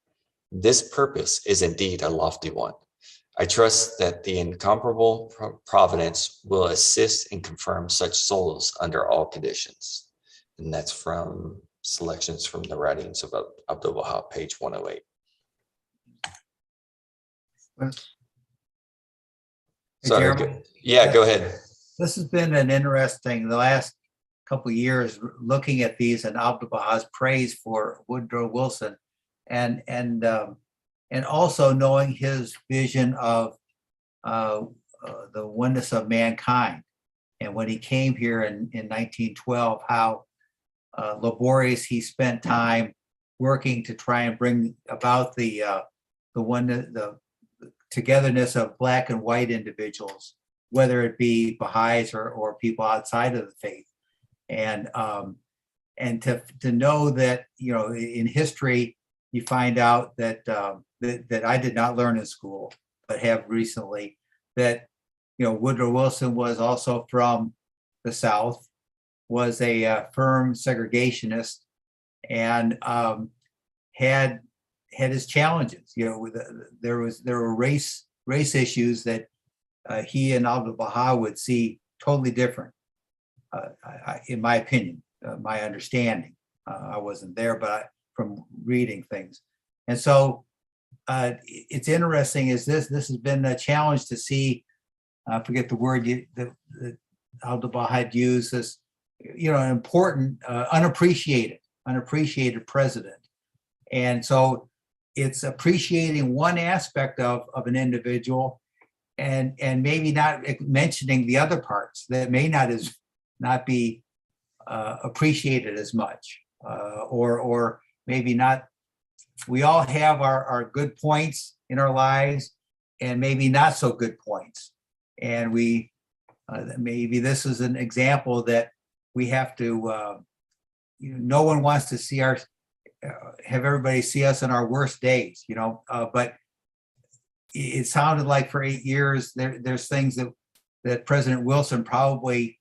Speaker 3: This purpose is indeed a lofty one. I trust that the incomparable providence will assist and confirm such souls under all conditions." And that's from selections from the writings of Abdu'l-Baha, page 108. Sorry.
Speaker 2: Jeremy,
Speaker 3: Yeah, go ahead.
Speaker 2: this has been an interesting, the last couple of years, looking at these and Abdu'l-Baha's praise for Woodrow Wilson, and also knowing his vision of the oneness of mankind. And when he came here in 1912, how laborious he spent time working to try and bring about the togetherness of Black and white individuals, whether it be Bahá'ís or people outside of the faith. And to know that, you know, in history, you find out that that I did not learn in school, have recently, that, Woodrow Wilson was also from the South, was a firm segregationist, and had his challenges. There were race issues that he and Abdu'l-Baha would see totally different, in my opinion, my understanding. I wasn't there, but from reading things, and so it's interesting. Is this has been a challenge to see? I forget the word that Abdu'l-Baha had used. This, an important, unappreciated president, and so it's appreciating one aspect of an individual, and maybe not mentioning the other parts that may not be appreciated as much, or maybe not. We all have our good points in our lives, and maybe not so good points, and we maybe this is an example that we have to. No one wants to see have everybody see us in our worst days, but it sounded like for 8 years there's things that President Wilson probably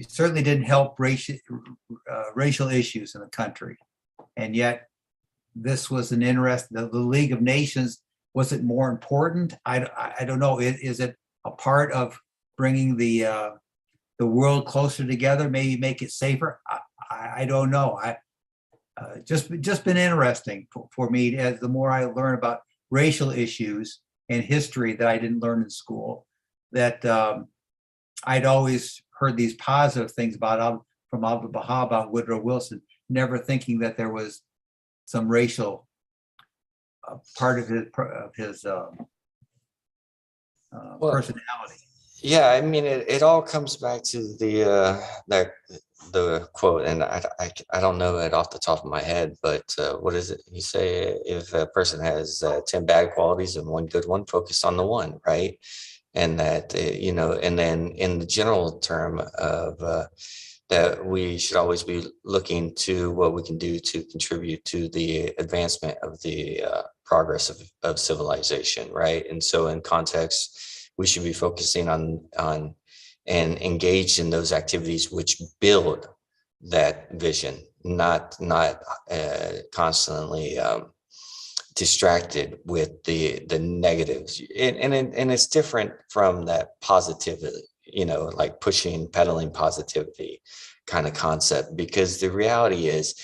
Speaker 2: certainly didn't help racial issues in the country, and yet this was an interesting. The League of Nations, was it more important? I don't know. Is it a part of bringing the world closer together? Maybe make it safer. I don't know. Just been interesting for me as the more I learn about racial issues and history that I didn't learn in school. That I'd always heard these positive things from Abdu'l-Baha about Woodrow Wilson, never thinking that there was some racial part of his personality.
Speaker 3: Yeah, I mean, it all comes back to the quote, and I don't know it off the top of my head, but what is it? You say if a person has 10 bad qualities and one good one, focus on the one, right? And that and then in the general term of that we should always be looking to what we can do to contribute to the advancement of the progress of civilization, right? And so in context, we should be focusing on and engaged in those activities which build that vision, not constantly distracted with the negatives. And it's different from that positivity, like peddling positivity kind of concept, because the reality is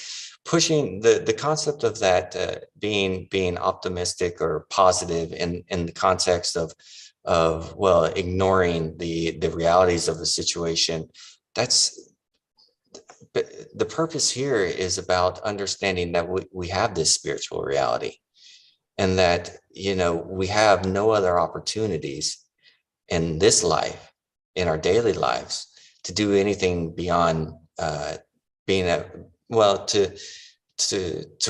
Speaker 3: pushing the concept of that being optimistic or positive in the context of ignoring the realities of the situation. But the purpose here is about understanding that we have this spiritual reality, and that we have no other opportunities in this life, in our daily lives, to do anything beyond to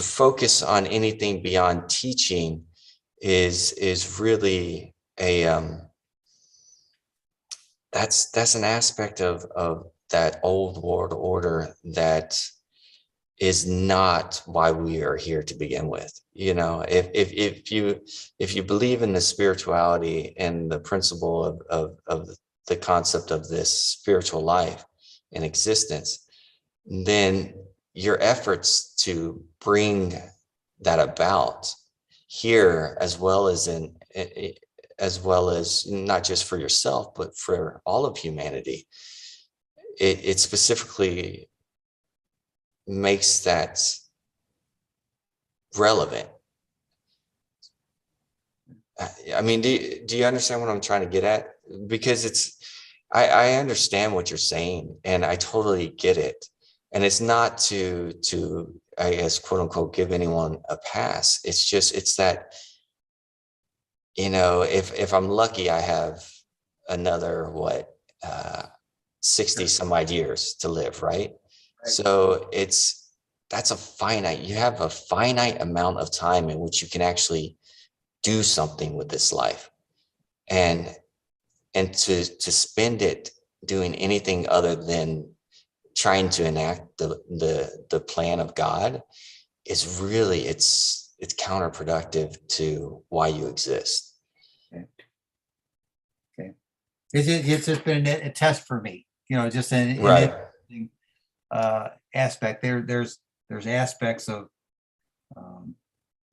Speaker 3: focus on anything beyond teaching is really that's an aspect of that old world order that is not why we are here to begin with. If you believe in the spirituality and the principle of the concept of this spiritual life and existence, then your efforts to bring that about here, as well as not just for yourself, but for all of humanity, it specifically makes that relevant. I mean, do you understand what I'm trying to get at? Because I understand what you're saying, and I totally get it. And it's not to I guess, quote unquote, give anyone a pass. It's that, if I'm lucky, I have another 60 some odd years to live, right? So you have a finite amount of time in which you can actually do something with this life, and to spend it doing anything other than trying to enact the plan of God is really, it's it's counterproductive to why you exist.
Speaker 2: Okay. It's just been a test for me, just an
Speaker 3: Right.
Speaker 2: interesting aspect. There's aspects of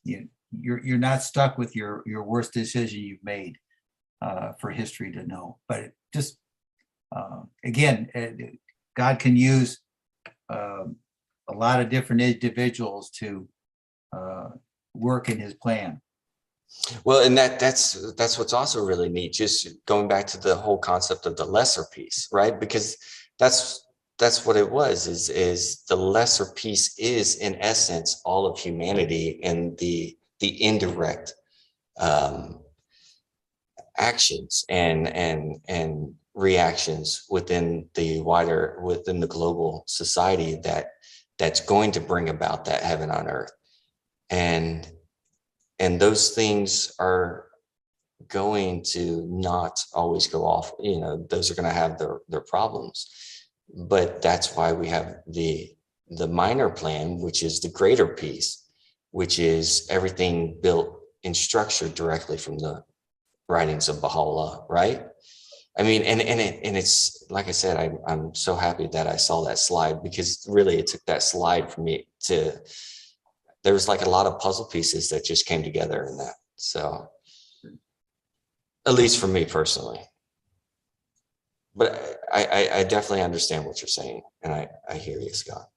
Speaker 2: you're not stuck with your worst decision you've made for history to know. But it just again, God can use a lot of different individuals to work in His plan.
Speaker 3: Well, and that's what's also really neat. Just going back to the whole concept of the lesser piece, right? Because that's what it was. Is the lesser piece is in essence all of humanity and the indirect actions and reactions within the global society that's going to bring about that heaven on earth, and those things are going to not always go off. Those are going to have their problems, but that's why we have the minor plan, which is the greater piece, which is everything built and structured directly from the writings of Baha'u'llah, right? I mean, and it's like I said, I'm so happy that I saw that slide, because really it took that slide for me to, there was like a lot of puzzle pieces that just came together in that. So at least for me personally, but I definitely understand what you're saying. And I hear you, Scott.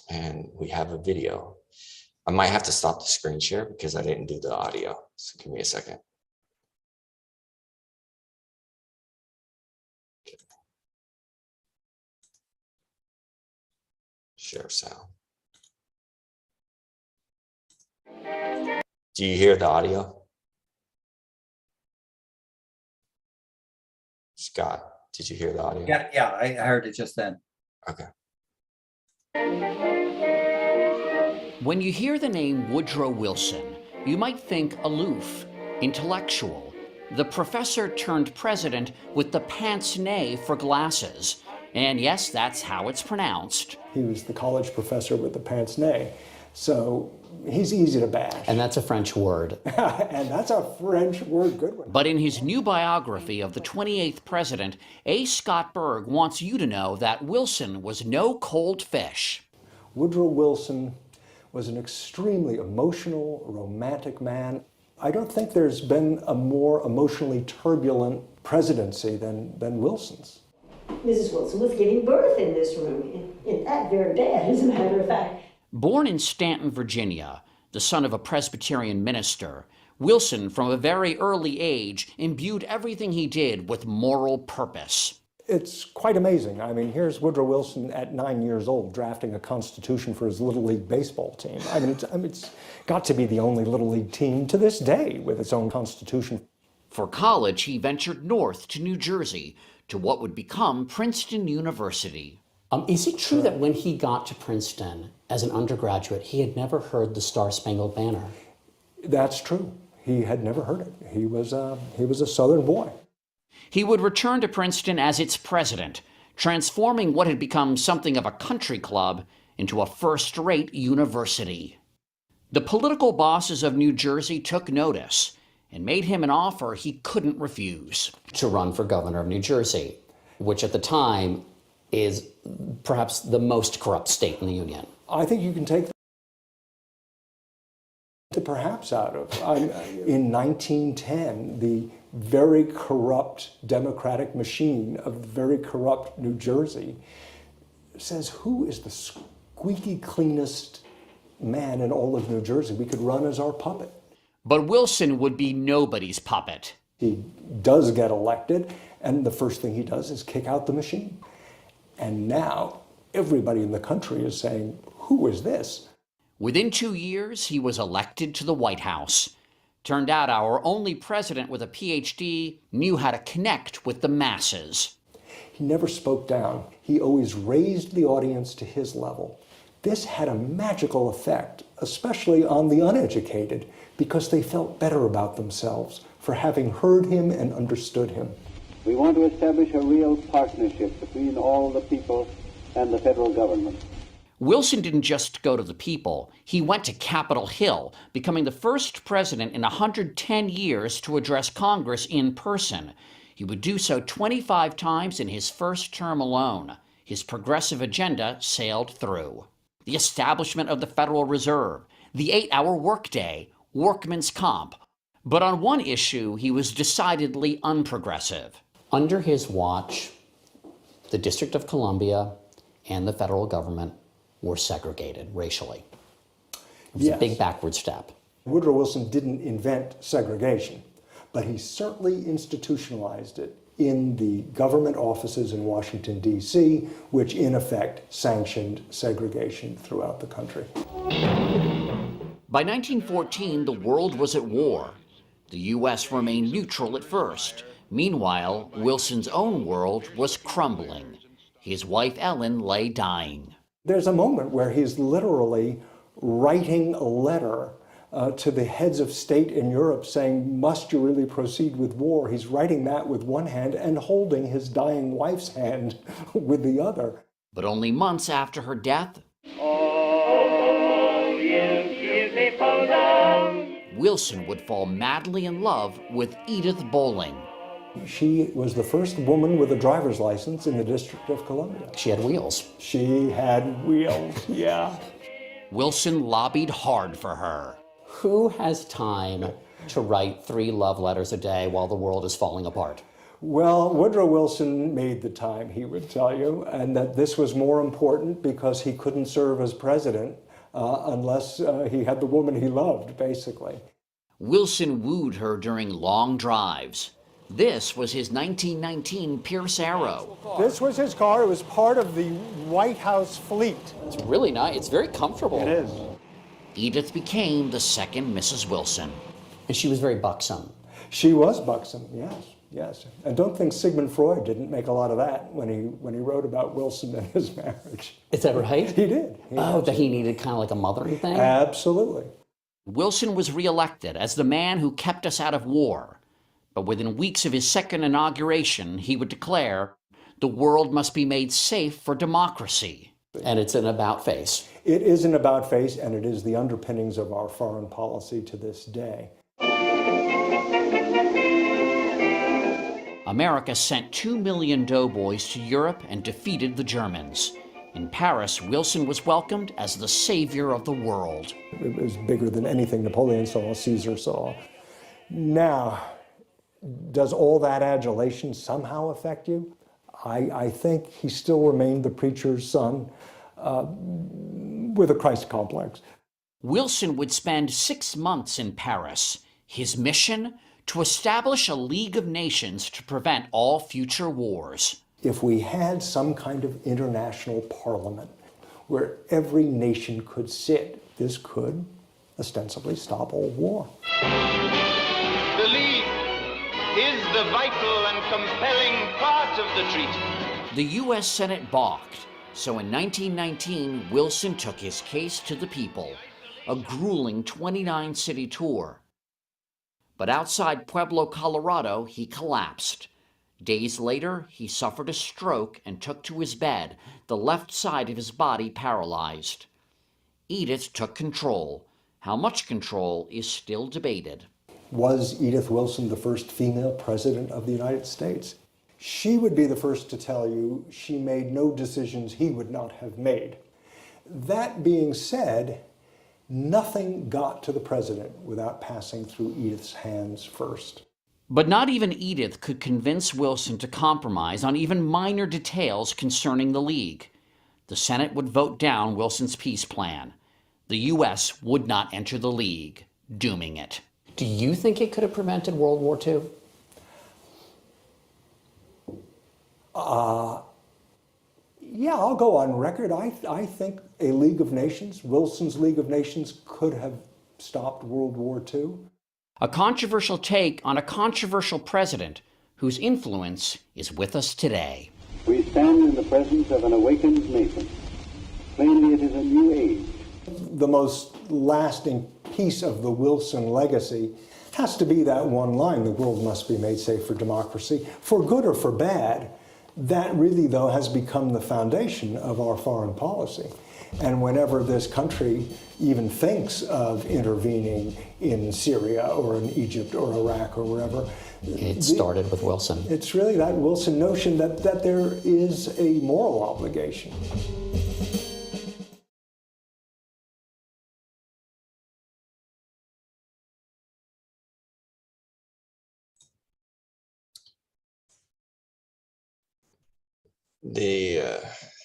Speaker 3: And we have a video. I might have to stop the screen share because I didn't do the audio. So give me a second. Okay. Share sound. Do you hear the audio? Scott, did you hear the audio?
Speaker 2: Yeah, I heard it just then.
Speaker 3: Okay.
Speaker 5: When you hear the name Woodrow Wilson, you might think aloof, intellectual, the professor turned president with the pince-nez for glasses. And yes, that's how it's pronounced.
Speaker 6: He was the college professor with the pince-nez, so he's easy to bash.
Speaker 7: And that's a French word.
Speaker 6: And that's a French word, good one.
Speaker 5: But in his new biography of the 28th president, A. Scott Berg wants you to know that Wilson was no cold fish.
Speaker 6: Woodrow Wilson was an extremely emotional, romantic man. I don't think there's been a more emotionally turbulent presidency than Wilson's.
Speaker 8: Mrs. Wilson was giving birth in this room, in that very bed, as a matter of fact.
Speaker 5: Born in Stanton, Virginia, the son of a Presbyterian minister, Wilson, from a very early age, imbued everything he did with moral purpose.
Speaker 6: It's quite amazing. I mean, here's Woodrow Wilson at 9 years old drafting a constitution for his Little League baseball team. It's got to be the only Little League team to this day with its own constitution.
Speaker 5: For college, he ventured north to New Jersey, to what would become Princeton University.
Speaker 7: Is it true that when he got to Princeton as an undergraduate, he had never heard the Star-Spangled Banner?
Speaker 6: That's true. He had never heard it. He was a Southern boy.
Speaker 5: He would return to Princeton as its president, transforming what had become something of a country club into a first-rate university. The political bosses of New Jersey took notice and made him an offer he couldn't refuse.
Speaker 7: To run for governor of New Jersey, which at the time is perhaps the most corrupt state in the Union.
Speaker 6: I think you can take the perhaps out of. In 1910, the very corrupt Democratic machine of very corrupt New Jersey says, who is the squeaky cleanest man in all of New Jersey we could run as our puppet?
Speaker 5: But Wilson would be nobody's puppet.
Speaker 6: He does get elected, and the first thing he does is kick out the machine. And now everybody in the country is saying, who is this?
Speaker 5: Within 2 years, he was elected to the White House. Turned out our only president with a PhD knew how to connect with the masses.
Speaker 6: He never spoke down. He always raised the audience to his level. This had a magical effect, especially on the uneducated, because they felt better about themselves for having heard him and understood him.
Speaker 9: We want to establish a real partnership between all the people and the federal government.
Speaker 5: Wilson didn't just go to the people. He went to Capitol Hill, becoming the first president in 110 years to address Congress in person. He would do so 25 times in his first term alone. His progressive agenda sailed through. The establishment of the Federal Reserve, the 8-hour workday, workman's comp. But on one issue, he was decidedly unprogressive.
Speaker 7: Under his watch, the District of Columbia and the federal government were segregated racially. It was a big backward step.
Speaker 6: Woodrow Wilson didn't invent segregation, but he certainly institutionalized it in the government offices in Washington, D.C., which in effect sanctioned segregation throughout the country.
Speaker 5: By 1914, the world was at war. The U.S. remained neutral at first. Meanwhile, Wilson's own world was crumbling. His wife, Ellen, lay dying.
Speaker 6: There's a moment where he's literally writing a letter to the heads of state in Europe saying, must you really proceed with war? He's writing that with one hand and holding his dying wife's hand with the other.
Speaker 5: But only months after her death, Wilson would fall madly in love with Edith Bowling.
Speaker 6: She was the first woman with a driver's license in the District of Columbia.
Speaker 7: She had wheels.
Speaker 6: She had wheels, yeah.
Speaker 5: Wilson lobbied hard for her.
Speaker 7: Who has time to write 3 love letters a day while the world is falling apart?
Speaker 6: Well, Woodrow Wilson made the time, he would tell you, and that this was more important because he couldn't serve as president unless he had the woman he loved, basically.
Speaker 5: Wilson wooed her during long drives. This was his 1919 Pierce Arrow.
Speaker 6: This was his car. It was part of the White House fleet.
Speaker 7: It's really nice. It's very comfortable.
Speaker 6: It is.
Speaker 5: Edith became the second Mrs. Wilson.
Speaker 7: And she was very buxom.
Speaker 6: She was buxom, yes, yes. And don't think Sigmund Freud didn't make a lot of that when he wrote about Wilson and his marriage.
Speaker 7: Is that right?
Speaker 6: He did.
Speaker 7: That he needed kind of like a mothering thing?
Speaker 6: Absolutely.
Speaker 5: Wilson was reelected as the man who kept us out of war. But within weeks of his second inauguration, he would declare, the world must be made safe for democracy.
Speaker 7: And it's an about-face.
Speaker 6: It is an about-face, and it is the underpinnings of our foreign policy to this day.
Speaker 5: America sent 2 million doughboys to Europe and defeated the Germans. In Paris, Wilson was welcomed as the savior of the world.
Speaker 6: It was bigger than anything Napoleon saw, Caesar saw. Now, does all that adulation somehow affect you? I think he still remained the preacher's son with a Christ complex.
Speaker 5: Wilson would spend 6 months in Paris. His mission? To establish a League of Nations to prevent all future wars.
Speaker 6: If we had some kind of international parliament where every nation could sit, this could ostensibly stop all war.
Speaker 10: The League is the vital and compelling part of the treaty.
Speaker 5: The U.S. Senate balked, so in 1919, Wilson took his case to the people, a grueling 29-city tour. But outside Pueblo, Colorado, he collapsed. Days later, he suffered a stroke and took to his bed, the left side of his body paralyzed. Edith took control. How much control is still debated.
Speaker 6: Was Edith Wilson the first female president of the United States? She would be the first to tell you she made no decisions he would not have made. That being said, nothing got to the president without passing through Edith's hands first.
Speaker 5: But not even Edith could convince Wilson to compromise on even minor details concerning the League. The Senate would vote down Wilson's peace plan. The U.S. would not enter the League, dooming it.
Speaker 7: Do you think it could have prevented World War II?
Speaker 6: Yeah, I'll go on record. I think a League of Nations, Wilson's League of Nations, could have stopped World War II.
Speaker 5: A controversial take on a controversial president whose influence is with us today.
Speaker 9: We stand in the presence of an awakened nation. Plainly, it is a new age.
Speaker 6: The most lasting piece of the Wilson legacy has to be that one line, the world must be made safe for democracy. For good or for bad, That really, though, has become the foundation of our foreign policy. And whenever this country even thinks of intervening in Syria or in Egypt or Iraq or wherever,
Speaker 7: it started with Wilson.
Speaker 6: It's really that Wilson notion that there is a moral obligation.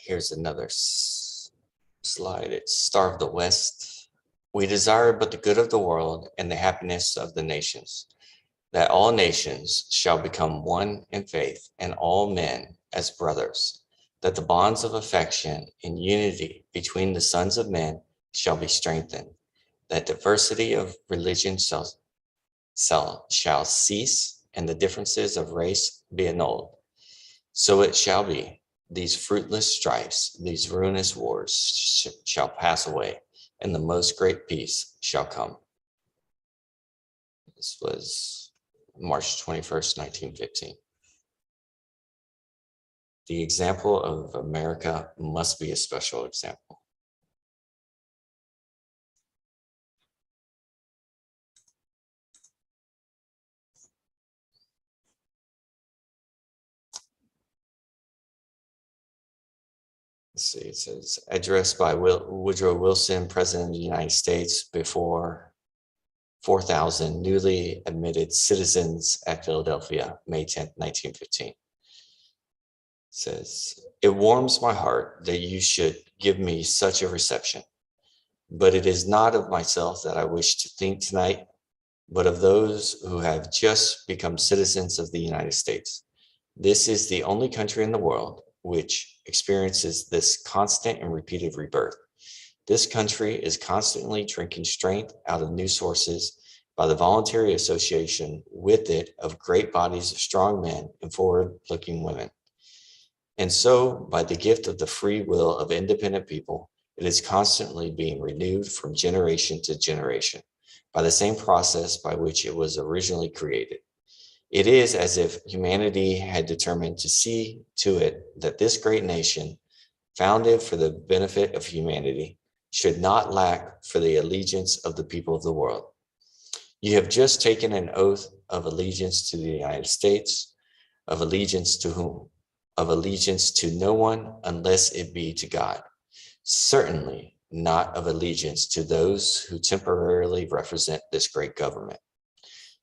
Speaker 3: Here's another slide. It's Star of the West. We desire but the good of the world and the happiness of the nations, that all nations shall become one in faith, and all men as brothers, that the bonds of affection and unity between the sons of men shall be strengthened, that diversity of religion shall cease, and the differences of race be annulled. So it shall be. These fruitless strifes, these ruinous wars shall pass away, and the most great peace shall come. This was March 21st, 1915. The example of America must be a special example. Let's see, it says, addressed by Woodrow Wilson, President of the United States, before 4,000 newly admitted citizens at Philadelphia, May 10th, 1915. It says, it warms my heart that you should give me such a reception, but it is not of myself that I wish to think tonight, but of those who have just become citizens of the United States. This is the only country in the world which experiences this constant and repeated rebirth. This country is constantly drinking strength out of new sources by the voluntary association with it of great bodies of strong men and forward-looking women. And so, by the gift of the free will of independent people, it is constantly being renewed from generation to generation by the same process by which it was originally created. It is as if humanity had determined to see to it that this great nation, founded for the benefit of humanity, should not lack for the allegiance of the people of the world. You have just taken an oath of allegiance to the United States, of allegiance to whom? Of allegiance to no one unless it be to God. Certainly not of allegiance to those who temporarily represent this great government.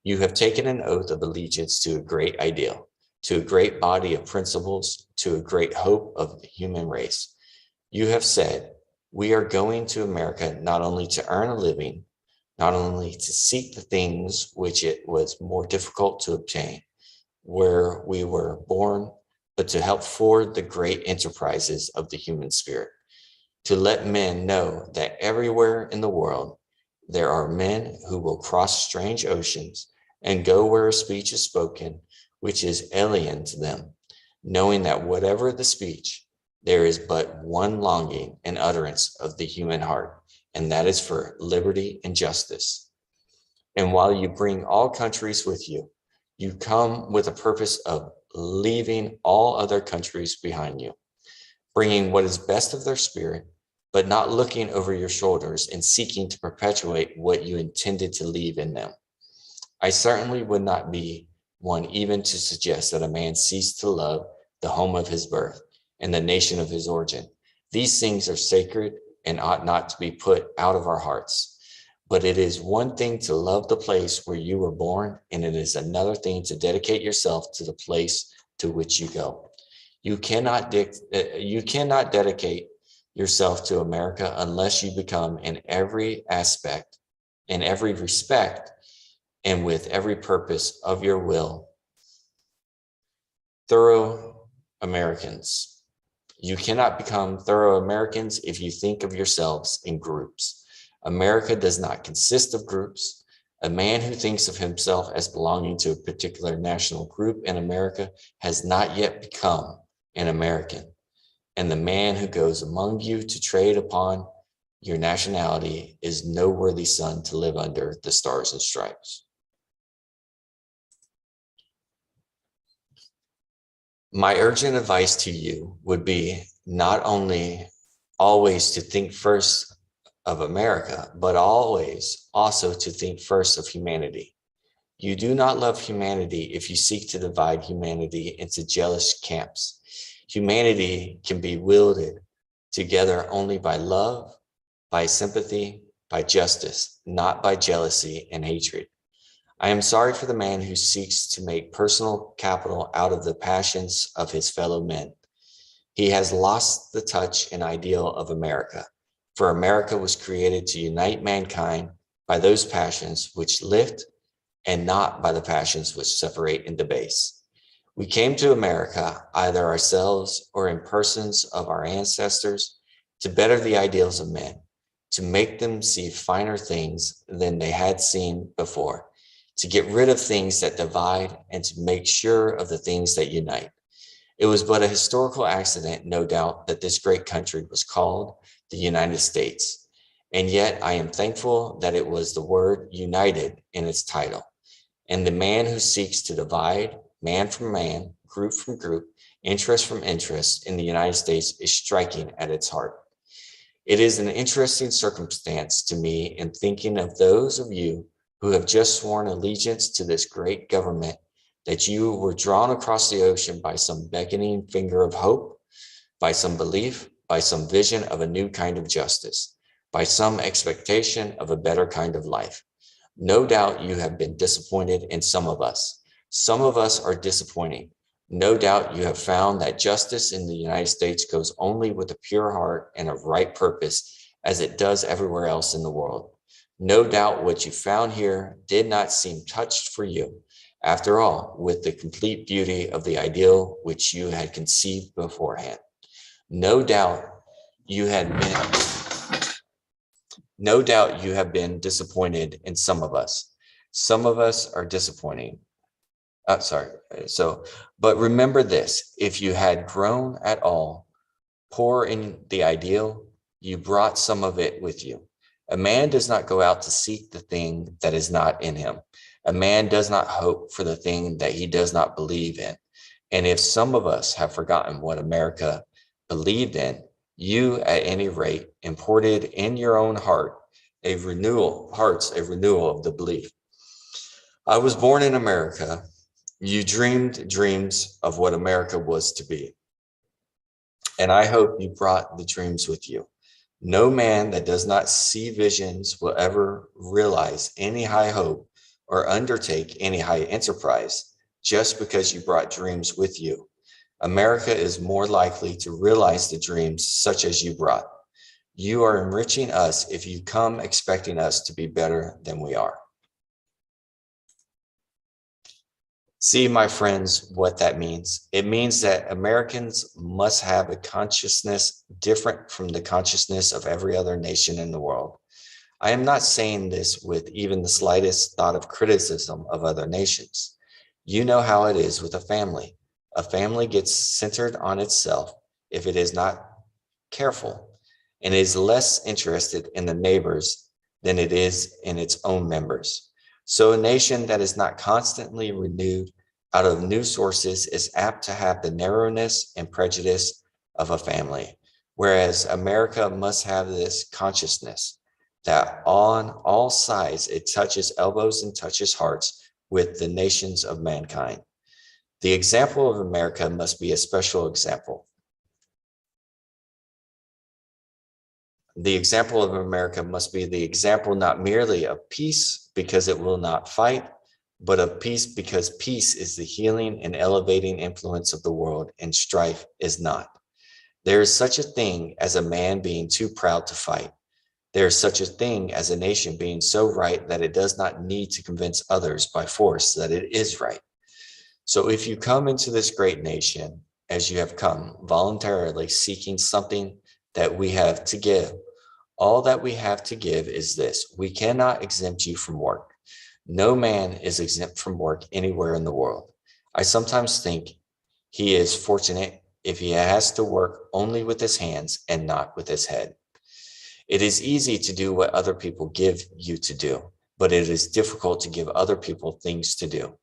Speaker 3: You have taken an oath of allegiance to a great ideal, to a great body of principles, to a great hope of the human race. You have said, we are going to America not only to earn a living, not only to seek the things which it was more difficult to obtain where we were born, but to help forward the great enterprises of the human spirit, to let men know that everywhere in the world there are men who will cross strange oceans and go where a speech is spoken which is alien to them, knowing that whatever the speech, there is but one longing and utterance of the human heart, and that is for liberty and justice. And while you bring all countries with you, you come with a purpose of leaving all other countries behind you, bringing what is best of their spirit, but not looking over your shoulders and seeking to perpetuate what you intended to leave in them. I certainly would not be one even to suggest that a man cease to love the home of his birth and the nation of his origin. These things are sacred and ought not to be put out of our hearts. But it is one thing to love the place where you were born, and it is another thing to dedicate yourself to the place to which you go. You cannot dedicate yourself to America unless you become in every aspect, in every respect, and with every purpose of your will, thorough Americans. You cannot become thorough Americans if you think of yourselves in groups. America does not consist of groups. A man who thinks of himself as belonging to a particular national group in America has not yet become an American. And the man who goes among you to trade upon your nationality is no worthy son to live under the stars and stripes. My urgent advice to you would be not only always to think first of America, but always also to think first of humanity. You do not love humanity if you seek to divide humanity into jealous camps. Humanity can be wielded together only by love, by sympathy, by justice, not by jealousy and hatred. I am sorry for the man who seeks to make personal capital out of the passions of his fellow men. He has lost the touch and ideal of America, for America was created to unite mankind by those passions which lift and not by the passions which separate and debase. We came to America, either ourselves or in persons of our ancestors, to better the ideals of men, to make them see finer things than they had seen before, to get rid of things that divide and to make sure of the things that unite. It was but a historical accident, no doubt, that this great country was called the United States. And yet I am thankful that it was the word united in its title. And the man who seeks to divide man from man, group from group, interest from interest in the United States is striking at its heart. It is an interesting circumstance to me in thinking of those of you who have just sworn allegiance to this great government, that you were drawn across the ocean by some beckoning finger of hope, by some belief, by some vision of a new kind of justice, by some expectation of a better kind of life. No doubt you have been disappointed in some of us. Some of us are disappointing. No doubt you have found that justice in the United States goes only with a pure heart and a right purpose, as it does everywhere else in the world. No doubt what you found here did not seem touched for you, after all, with the complete beauty of the ideal which you had conceived beforehand. No doubt you have been disappointed in some of us. Some of us are disappointing. But remember this, if you had grown at all poor in the ideal, you brought some of it with you. A man does not go out to seek the thing that is not in him. A man does not hope for the thing that he does not believe in. And if some of us have forgotten what America believed in, you at any rate imported in your own hearts a renewal of the belief. I was born in America. You dreamed dreams of what America was to be. And I hope you brought the dreams with you. No man that does not see visions will ever realize any high hope or undertake any high enterprise just because you brought dreams with you. America is more likely to realize the dreams such as you brought. You are enriching us if you come expecting us to be better than we are. See, my friends, what that means. It means that Americans must have a consciousness different from the consciousness of every other nation in the world. I am not saying this with even the slightest thought of criticism of other nations. You know how it is with a family. A family gets centered on itself if it is not careful, and is less interested in the neighbors than it is in its own members. So a nation that is not constantly renewed out of new sources is apt to have the narrowness and prejudice of a family, whereas America must have this consciousness that on all sides it touches elbows and touches hearts with the nations of mankind. The example of America must be a special example. The example of America must be the example not merely of peace because it will not fight, but of peace because peace is the healing and elevating influence of the world and strife is not. There is such a thing as a man being too proud to fight. There is such a thing as a nation being so right that it does not need to convince others by force that it is right. So if you come into this great nation as you have come, voluntarily seeking something that we have to give, all that we have to give is this: we cannot exempt you from work. No man is exempt from work anywhere in the world. I sometimes think he is fortunate if he has to work only with his hands and not with his head. It is easy to do what other people give you to do, but it is difficult to give other people things to do.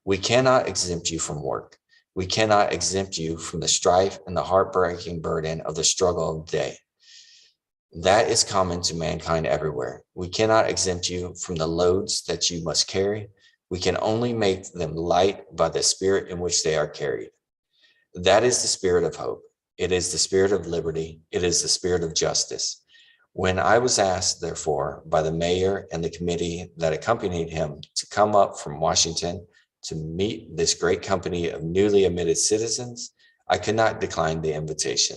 Speaker 3: We cannot exempt you from work. We cannot exempt you from the strife and the heartbreaking burden of the struggle of the day. That is common to mankind everywhere. We cannot exempt you from the loads that you must carry. We can only make them light by the spirit in which they are carried. That is the spirit of hope. It is the spirit of liberty. It is the spirit of justice. When I was asked, therefore, by the mayor and the committee that accompanied him to come up from Washington to meet this great company of newly admitted citizens, I could not decline the invitation.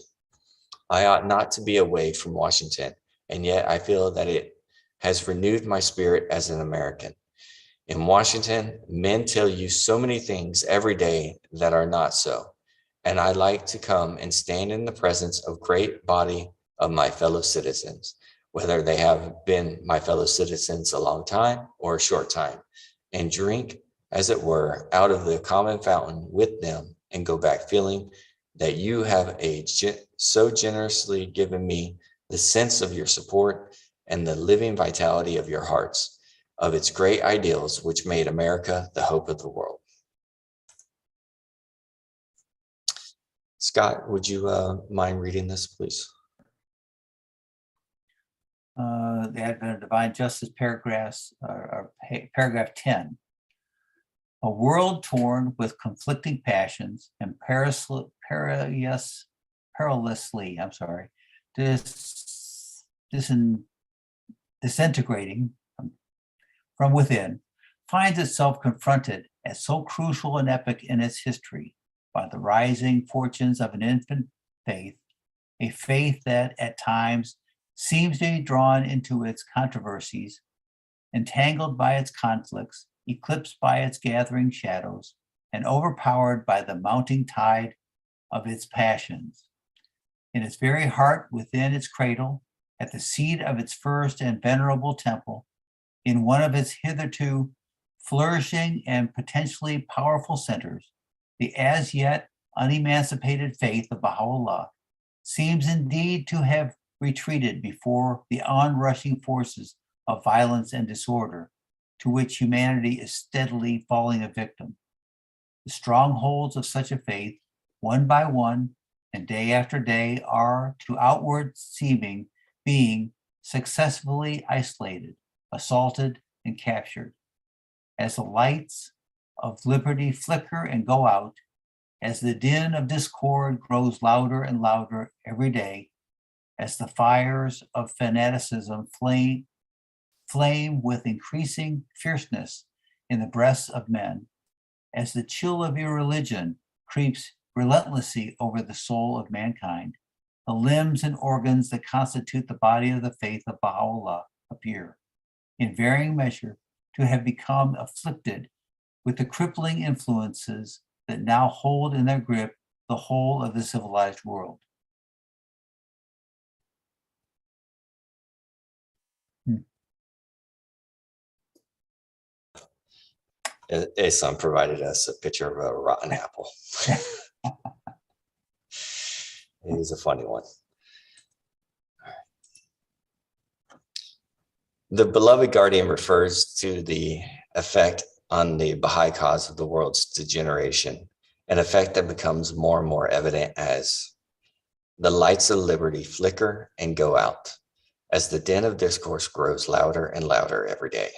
Speaker 3: I ought not to be away from Washington, and yet I feel that it has renewed my spirit as an American. In Washington, men tell you so many things every day that are not so, and I like to come and stand in the presence of great body of my fellow citizens, whether they have been my fellow citizens a long time or a short time, and drink, as it were, out of the common fountain with them, and go back feeling that you have so generously given me the sense of your support and the living vitality of your hearts, of its great ideals which made America the hope of the world. Scott, would you mind reading this, please?
Speaker 2: The Advent of Divine Justice paragraphs, paragraph 10. A world torn with conflicting passions and perilously, disintegrating from within, finds itself confronted at so crucial an epoch in its history by the rising fortunes of an infant faith, a faith that at times seems to be drawn into its controversies, entangled by its conflicts, eclipsed by its gathering shadows, and overpowered by the mounting tide of its passions. In its very heart, within its cradle, at the seat of its first and venerable temple, in one of its hitherto flourishing and potentially powerful centers, the as yet unemancipated faith of Baha'u'llah seems indeed to have retreated before the onrushing forces of violence and disorder to which humanity is steadily falling a victim. The strongholds of such a faith, one by one and day after day, are to outward seeming being successfully isolated, assaulted, and captured. As the lights of liberty flicker and go out, as the din of discord grows louder and louder every day, as the fires of fanaticism flame with increasing fierceness in the breasts of men, as the chill of irreligion creeps relentlessly over the soul of mankind, the limbs and organs that constitute the body of the faith of Baha'u'llah appear, in varying measure, to have become afflicted with the crippling influences that now hold in their grip the whole of the civilized world.
Speaker 3: His son provided us a picture of a rotten apple. He's a funny one. The beloved guardian refers to the effect on the Baha'i cause of the world's degeneration, an effect that becomes more and more evident as the lights of liberty flicker and go out, as the din of discourse grows louder and louder every day,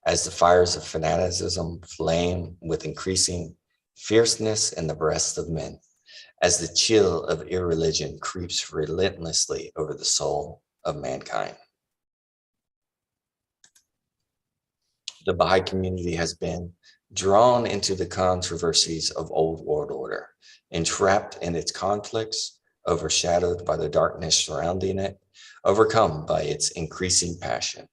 Speaker 3: as the fires of fanaticism flame with increasing fierceness in the breasts of men, as the chill of irreligion creeps relentlessly over the soul of mankind. The Baha'i community has been drawn into the controversies of old world order, entrapped in its conflicts, overshadowed by the darkness surrounding it, overcome by its increasing passion.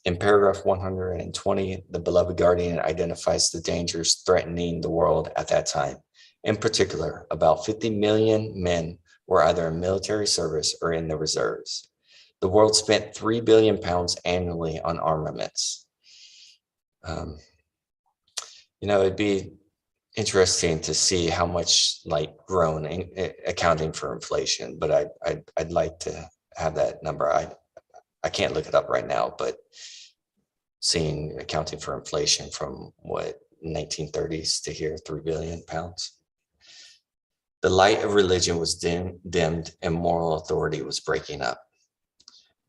Speaker 3: In paragraph 120, the beloved guardian identifies the dangers threatening the world at that time. In particular, about 50 million men were either in military service or in the reserves. The world spent £3 billion annually on armaments. It'd be interesting to see how much grown accounting for inflation, but I'd like to have that number. I can't look it up right now, but accounting for inflation from what, 1930s to here, 3 billion pounds. The light of religion was dimmed and moral authority was breaking up.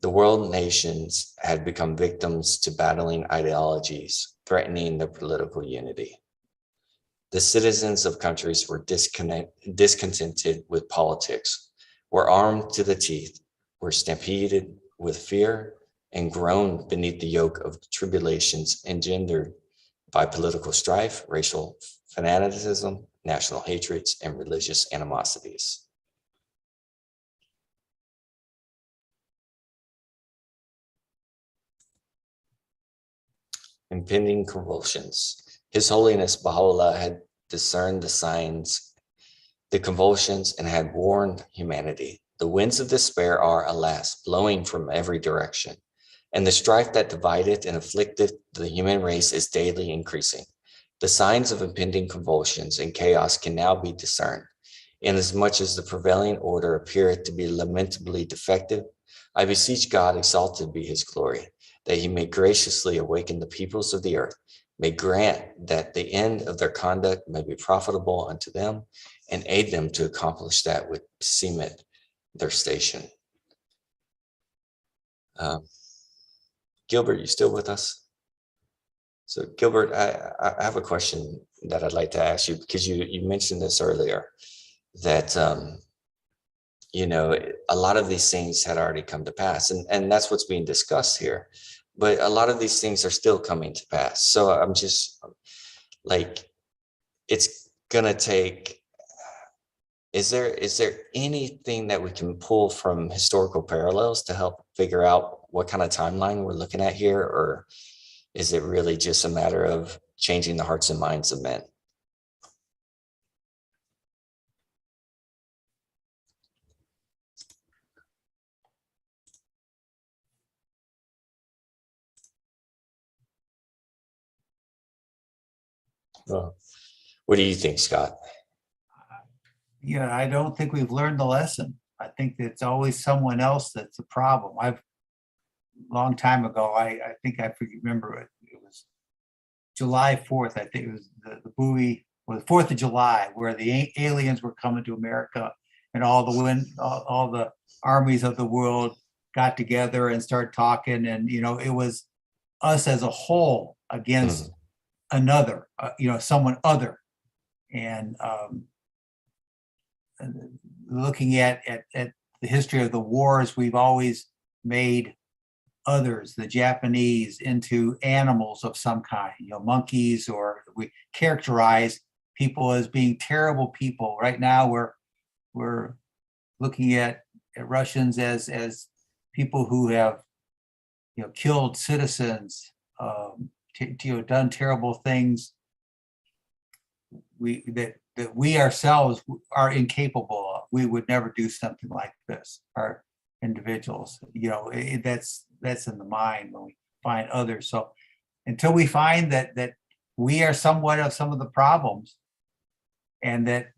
Speaker 3: The world nations had become victims to battling ideologies, threatening their political unity. The citizens of countries were discontented with politics, were armed to the teeth, were stampeded with fear, and groaned beneath the yoke of tribulations engendered by political strife, racial fanaticism, national hatreds, and religious animosities. Impending convulsions. His Holiness Baha'u'llah had discerned the signs, the convulsions, and had warned humanity. The winds of despair are, alas, blowing from every direction, and the strife that divided and afflicted the human race is daily increasing. The signs of impending convulsions and chaos can now be discerned. Inasmuch as the prevailing order appeareth to be lamentably defective, I beseech God, exalted be his glory, that he may graciously awaken the peoples of the earth, may grant that the end of their conduct may be profitable unto them, and aid them to accomplish that which seemeth their station. Gilbert, you still with us? So Gilbert, I have a question that I'd like to ask you, because you mentioned this earlier, that a lot of these things had already come to pass, and that's what's being discussed here. But a lot of these things are still coming to pass. So I'm just like, it's gonna take, is there anything that we can pull from historical parallels to help figure out what kind of timeline we're looking at here? Or is it really just a matter of changing the hearts and minds of men? Well, what do you think, Scott?
Speaker 2: Yeah, I don't think we've learned the lesson. I think it's always someone else that's the problem. Long time ago, I think I remember it was July 4th. I think it was the buoy, or the 4th of July, where the aliens were coming to America, and all the armies of the world got together and started talking, and it was us as a whole against another, someone other. And looking at the history of the wars, we've always made others, the Japanese, into animals of some kind, monkeys, or we characterize people as being terrible people. Right now, we're looking at Russians as people who have killed citizens, done terrible things that we ourselves are incapable of. We would never do something like this. Our individuals, that's in the mind when we find others. So until we find that we are somewhat of some of the problems, and that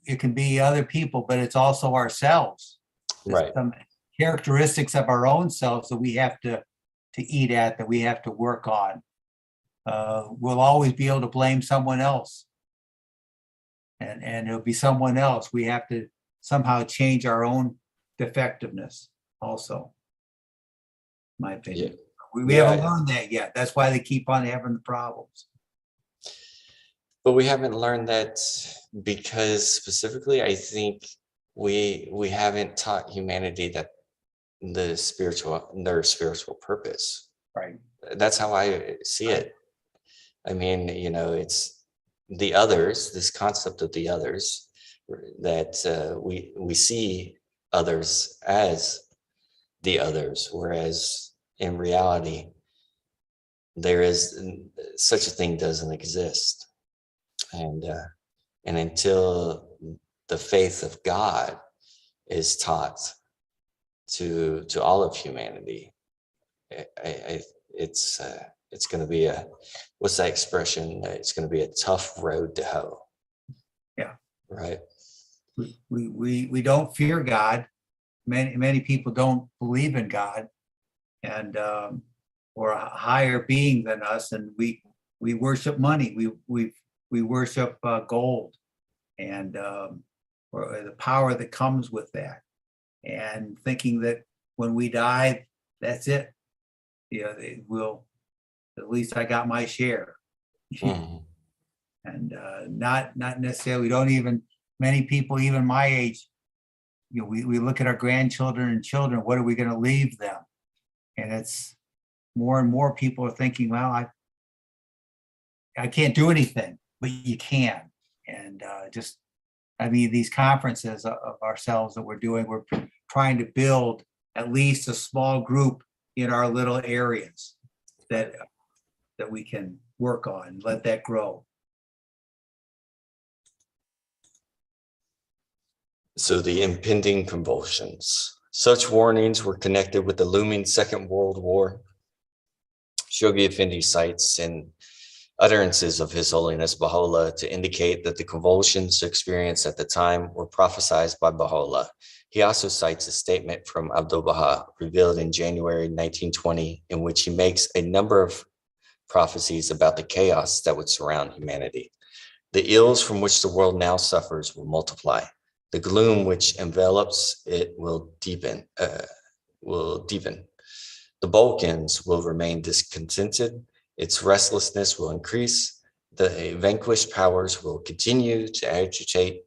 Speaker 2: it can be other people, but it's also ourselves.
Speaker 3: Right.
Speaker 2: Some characteristics of our own selves that we have to eat at, that we have to work on. We'll always be able to blame someone else, and it'll be someone else. We have to somehow change our own defectiveness also, in my opinion.
Speaker 3: Yeah.
Speaker 2: We haven't learned that yet. That's why they keep on having the problems.
Speaker 3: But we haven't learned that because specifically, I think we haven't taught humanity that their spiritual purpose.
Speaker 2: Right.
Speaker 3: That's how I see it. I mean, it's the others, this concept of the others, that we see others as the others, whereas in reality, there is such a thing doesn't exist. And until the faith of God is taught to all of humanity, it's going to be what's that expression? It's going to be a tough road to hoe.
Speaker 2: Yeah.
Speaker 3: Right.
Speaker 2: We don't fear God. many people don't believe in God and or a higher being than us, and we worship money. We worship gold and or the power that comes with that, and thinking that when we die, that's it. They will. At least I got my share. And not necessarily. We don't even. Many people, even my age, we look at our grandchildren and children. What are we going to leave them? And it's more and more people are thinking, well, I can't do anything, but you can. And these conferences of ourselves that we're doing, we're trying to build at least a small group in our little areas that we can work on, let that grow.
Speaker 3: So the impending convulsions. Such warnings were connected with the looming Second World War. Shoghi Effendi cites and utterances of His Holiness Baha'u'llah to indicate that the convulsions experienced at the time were prophesied by Baha'u'llah. He also cites a statement from Abdul Baha, revealed in January 1920, in which he makes a number of prophecies about the chaos that would surround humanity. The ills from which the world now suffers will multiply. The gloom which envelops it will deepen. The Balkans will remain discontented. Its restlessness will increase. The vanquished powers will continue to agitate.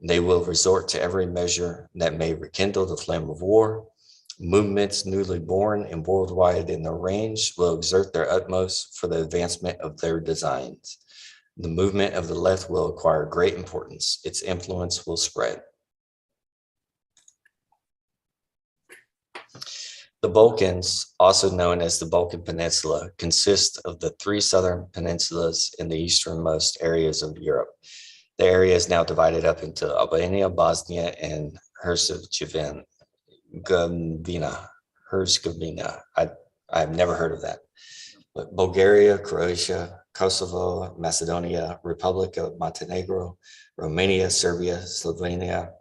Speaker 3: They will resort to every measure that may rekindle the flame of war. Movements newly born and worldwide in their range will exert their utmost for the advancement of their designs. The movement of the left will acquire great importance. Its influence will spread. The Balkans, also known as the Balkan Peninsula, consist of the three southern peninsulas in the easternmost areas of Europe. The area is now divided up into Albania, Bosnia, and Herzegovina. I've never heard of that. But Bulgaria, Croatia, Kosovo, Macedonia, Republic of Montenegro, Romania, Serbia, Slovenia,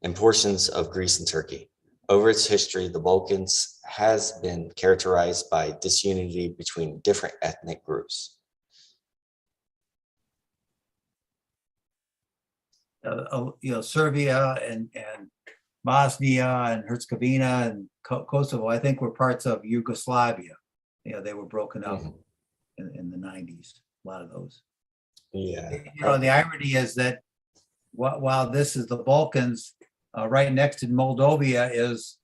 Speaker 3: and portions of Greece and Turkey. Over its history, the Balkans has been characterized by disunity between different ethnic groups.
Speaker 2: Serbia and Bosnia and Herzegovina and Kosovo, I think, were parts of Yugoslavia. They were broken up in the 90s, a lot of those.
Speaker 3: Yeah.
Speaker 2: The irony is that while this is the Balkans, right next to Moldova is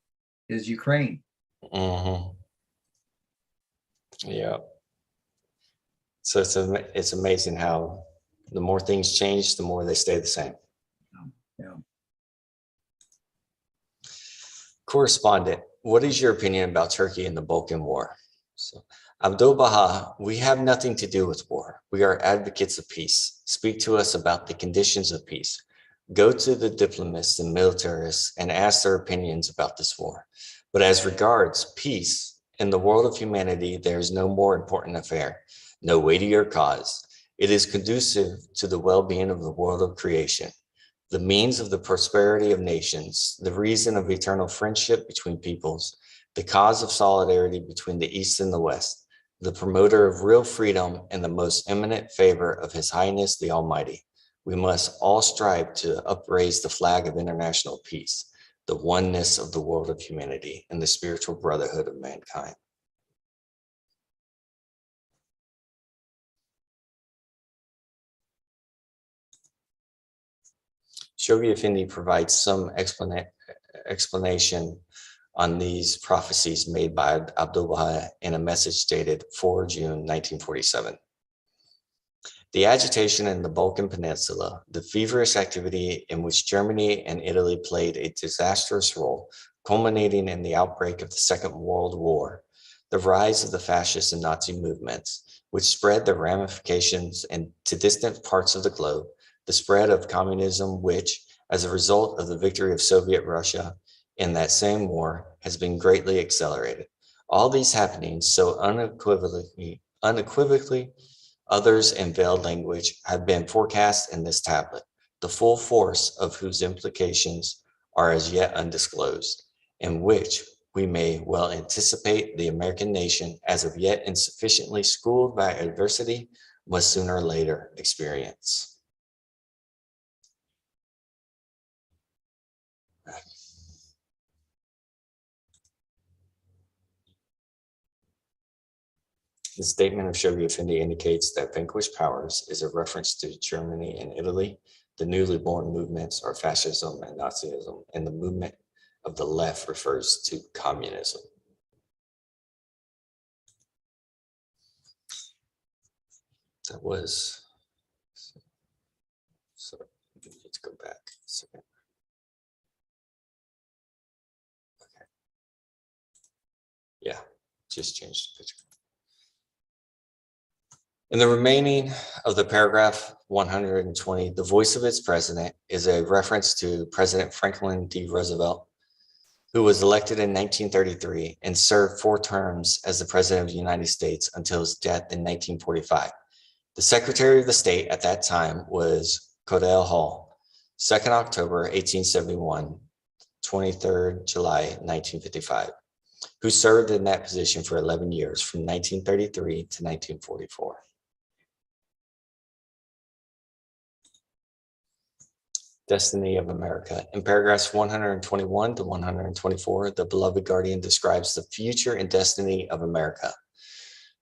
Speaker 2: Ukraine.
Speaker 3: Yeah. So it's amazing how the more things change, the more they stay the same.
Speaker 2: Yeah.
Speaker 3: Correspondent, what is your opinion about Turkey and the Balkan War? So, Abdul Baha, we have nothing to do with war. We are advocates of peace. Speak to us about the conditions of peace. Go to the diplomats and militarists and ask their opinions about this war. But as regards peace, in the world of humanity, there is no more important affair, no weightier cause. It is conducive to the well-being of the world of creation, the means of the prosperity of nations, the reason of eternal friendship between peoples, the cause of solidarity between the East and the West, the promoter of real freedom and the most eminent favor of His Highness the Almighty. We must all strive to upraise the flag of international peace, the oneness of the world of humanity, and the spiritual brotherhood of mankind. Shoghi Effendi provides some explanation on these prophecies made by Abdul Baha in a message dated 4 June 1947. The agitation in the Balkan Peninsula, the feverish activity in which Germany and Italy played a disastrous role, culminating in the outbreak of the Second World War, the rise of the fascist and Nazi movements, which spread their ramifications into distant parts of the globe, the spread of communism, which, as a result of the victory of Soviet Russia in that same war, has been greatly accelerated. All these happenings so unequivocally, others in veiled language, have been forecast in this tablet, the full force of whose implications are as yet undisclosed. in which we may well anticipate the American nation, as of yet insufficiently schooled by adversity, must sooner or later experience. The statement of Shoghi Effendi indicates that vanquished powers is a reference to Germany and Italy. The newly born movements are fascism and Nazism, and the movement of the left refers to communism. That was, so let's go back a second. Okay. Yeah, just changed the picture. In the remaining of the paragraph 120, the voice of its president is a reference to President Franklin D. Roosevelt, who was elected in 1933 and served 4 terms as the president of the United States until his death in 1945. The Secretary of the State at that time was Cordell Hull, 2nd October 1871, 23rd July 1955, who served in that position for 11 years from 1933 to 1944. Destiny of America. In paragraphs 121 to 124, the beloved guardian describes the future and destiny of America.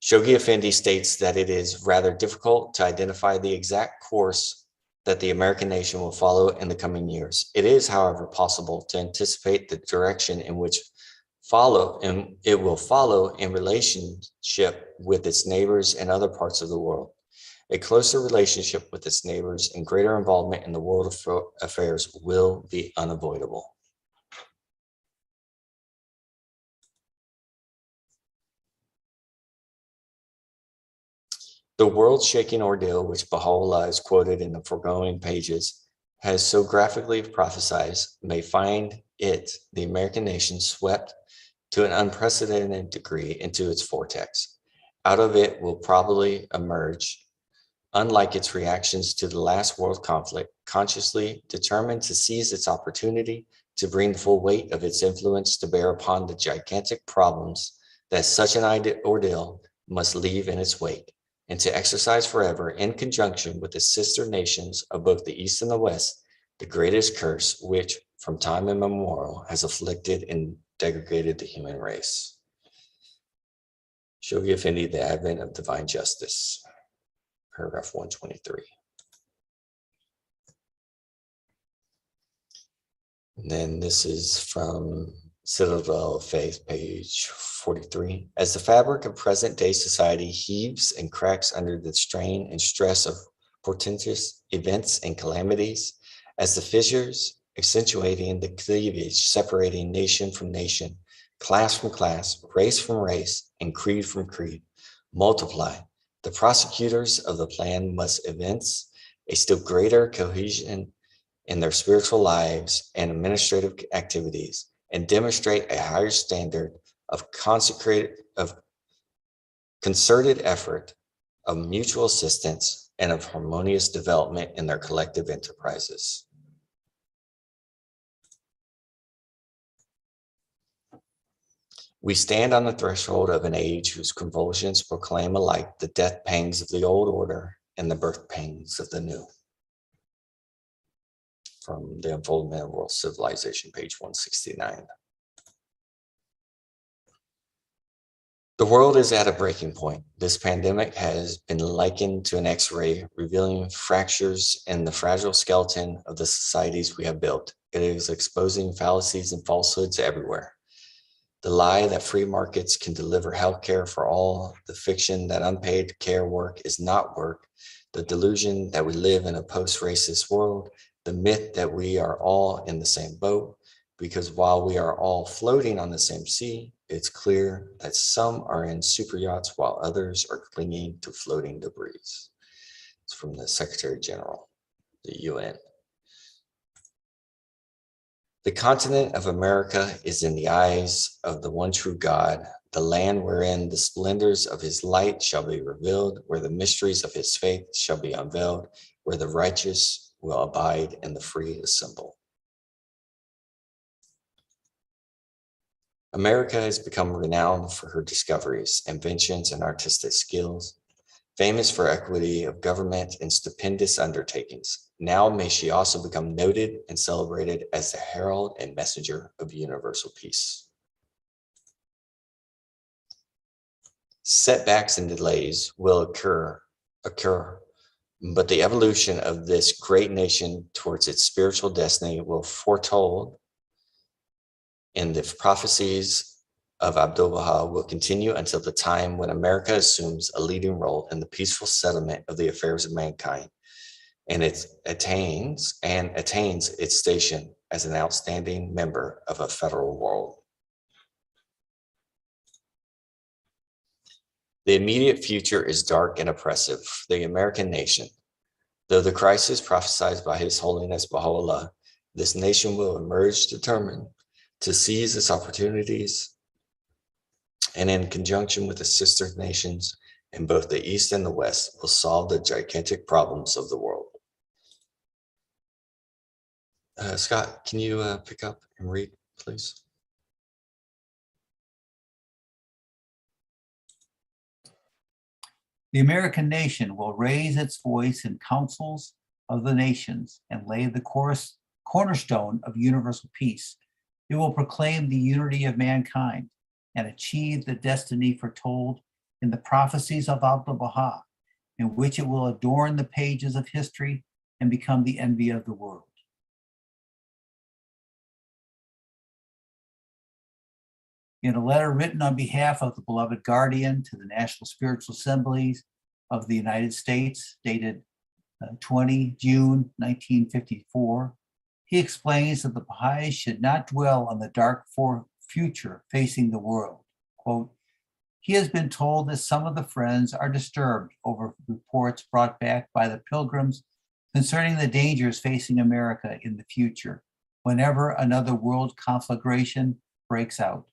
Speaker 3: Shoghi Effendi states that it is rather difficult to identify the exact course that the American nation will follow in the coming years. It is, however, possible to anticipate the direction in which it will follow in relationship with its neighbors and other parts of the world. A closer relationship with its neighbors and greater involvement in the world of affairs will be unavoidable. The world-shaking ordeal which Baha'u'llah is quoted in the foregoing pages has so graphically prophesied may find it, the American nation, swept to an unprecedented degree into its vortex. Out of it will probably emerge, unlike its reactions to the last world conflict, consciously determined to seize its opportunity to bring the full weight of its influence to bear upon the gigantic problems that such an ordeal must leave in its wake, and to exercise forever, in conjunction with the sister nations of both the East and the West, the greatest curse which from time immemorial has afflicted and degraded the human race. Shoghi Effendi, The Advent of Divine Justice, paragraph 123. And then this is from Citadel of Faith, page 43. As the fabric of present-day society heaves and cracks under the strain and stress of portentous events and calamities, as the fissures accentuating the cleavage separating nation from nation, class from class, race from race, and creed from creed, multiply, the prosecutors of the plan must evince a still greater cohesion in their spiritual lives and administrative activities, and demonstrate a higher standard of concerted effort, of mutual assistance, and of harmonious development in their collective enterprises. We stand on the threshold of an age whose convulsions proclaim alike the death pangs of the old order and the birth pangs of the new. From The Unfoldment of World Civilization, page 169. The world is at a breaking point. This pandemic has been likened to an X-ray, revealing fractures in the fragile skeleton of the societies we have built. It is exposing fallacies and falsehoods everywhere. The lie that free markets can deliver healthcare for all, the fiction that unpaid care work is not work, the delusion that we live in a post-racist world, the myth that we are all in the same boat, because while we are all floating on the same sea, it's clear that some are in super yachts while others are clinging to floating debris. It's from the Secretary General, the UN. The continent of America is in the eyes of the one true God, the land wherein the splendors of his light shall be revealed, where the mysteries of his faith shall be unveiled, where the righteous will abide and the free assemble. America has become renowned for her discoveries, inventions, and artistic skills, famous for equity of government and stupendous undertakings. Now may she also become noted and celebrated as the herald and messenger of universal peace. Setbacks and delays will occur, but the evolution of this great nation towards its spiritual destiny will foretold in the prophecies of Abdu'l-Baha will continue until the time when America assumes a leading role in the peaceful settlement of the affairs of mankind, and it attains its station as an outstanding member of a federal world. The immediate future is dark and oppressive for the American nation. Though the crisis prophesied by His Holiness Baha'u'llah, this nation will emerge determined to seize its opportunities, and in conjunction with the sister nations in both the East and the West, will solve the gigantic problems of the world. Scott, can you pick up and read, please?
Speaker 2: The American nation will raise its voice in councils of the nations and lay the cornerstone of universal peace. It will proclaim the unity of mankind and achieve the destiny foretold in the prophecies of Abdu'l-Baha, in which it will adorn the pages of history and become the envy of the world. In a letter written on behalf of the beloved guardian to the National Spiritual Assemblies of the United States, dated 20 June 1954, he explains that the Bahá'ís should not dwell on the dark future facing the world. Quote, he has been told that some of the friends are disturbed over reports brought back by the pilgrims concerning the dangers facing America in the future, whenever another world conflagration breaks out.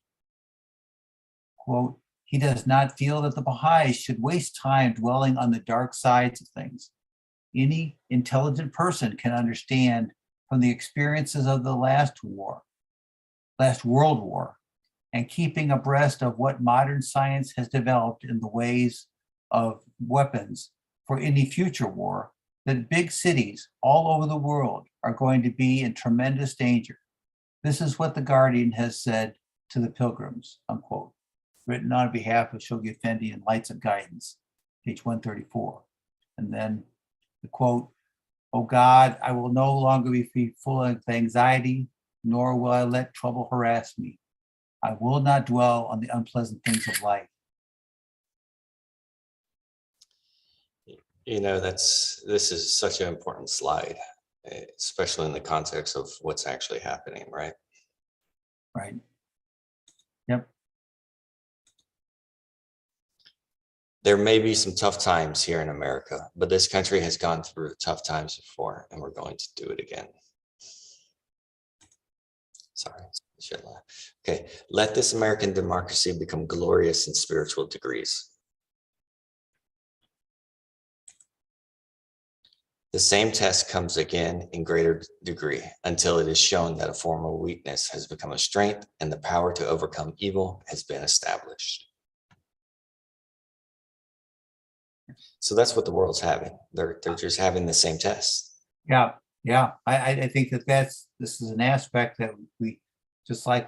Speaker 2: Quote, he does not feel that the Bahá'ís should waste time dwelling on the dark sides of things. Any intelligent person can understand from the experiences of the last World War, and keeping abreast of what modern science has developed in the ways of weapons for any future war, that big cities all over the world are going to be in tremendous danger. This is what the Guardian has said to the pilgrims, unquote. Written on behalf of Shoghi Effendi in Lights of Guidance, page 134. And then the quote, oh God, I will no longer be full of anxiety, nor will I let trouble harass me. I will not dwell on the unpleasant things of life.
Speaker 3: You know, this is such an important slide, especially in the context of what's actually happening, right?
Speaker 2: Right. Yep.
Speaker 3: There may be some tough times here in America, but this country has gone through tough times before, and we're going to do it again. Sorry, I should laugh. Okay, let this American democracy become glorious in spiritual degrees. The same test comes again in greater degree until it is shown that a former weakness has become a strength and the power to overcome evil has been established. So that's what the world's having. They're just having the same test.
Speaker 2: Yeah, yeah. I think that this is an aspect that we, just like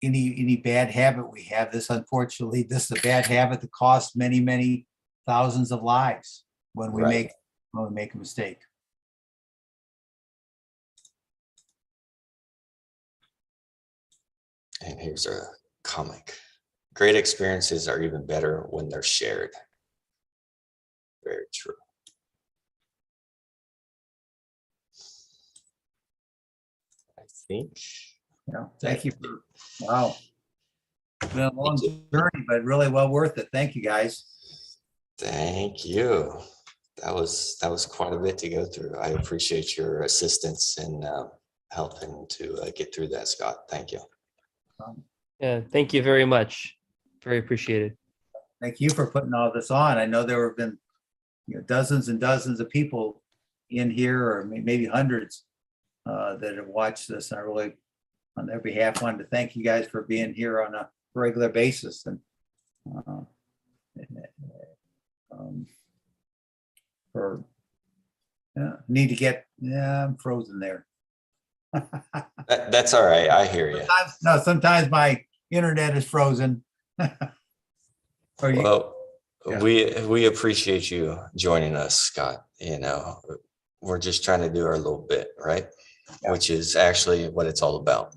Speaker 2: any bad habit we have, this unfortunately, this is a bad habit that costs many, many thousands of lives when we make a mistake.
Speaker 3: And here's a comic. Great experiences are even better when they're shared. Very true. I think.
Speaker 2: Yeah, thank you for, wow. It's been a long journey, but really well worth it. Thank you, guys.
Speaker 3: Thank you. That was quite a bit to go through. I appreciate your assistance in helping to get through that, Scott. Thank you.
Speaker 1: Yeah, thank you very much. Very appreciated.
Speaker 2: Thank you for putting all this on. I know there have been dozens and dozens of people in here, or maybe hundreds, that have watched this. And I really on their behalf, wanted to thank you guys for being here on a regular basis, and for need to get, I'm frozen there.
Speaker 3: That's all right. I hear you.
Speaker 2: Sometimes my internet is frozen.
Speaker 3: Well,
Speaker 2: Yeah.
Speaker 3: we appreciate you joining us, Scott. You know, we're just trying to do our little bit, right?
Speaker 2: Yeah.
Speaker 3: Which is actually what it's all about.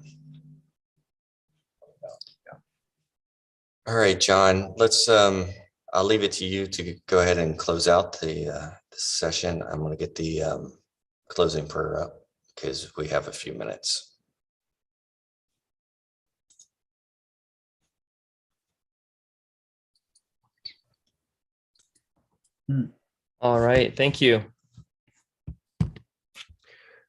Speaker 3: All right, John, let's I'll leave it to you to go ahead and close out the session. I'm going to get the closing prayer up because we have a few minutes.
Speaker 1: All right, thank you.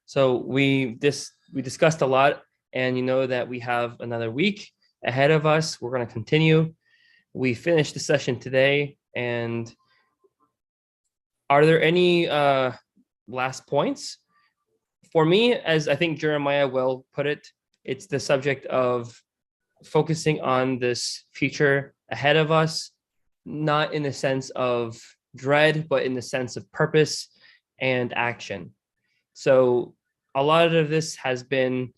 Speaker 1: So we discussed a lot, and you know that we have another week ahead of us. We're going to continue. We finished the session today, and are there any last points? For me, as I think Jeremiah well put it, it's the subject of focusing on this future ahead of us, not in the sense of dread, but in the sense of purpose and action. So a lot of this has been,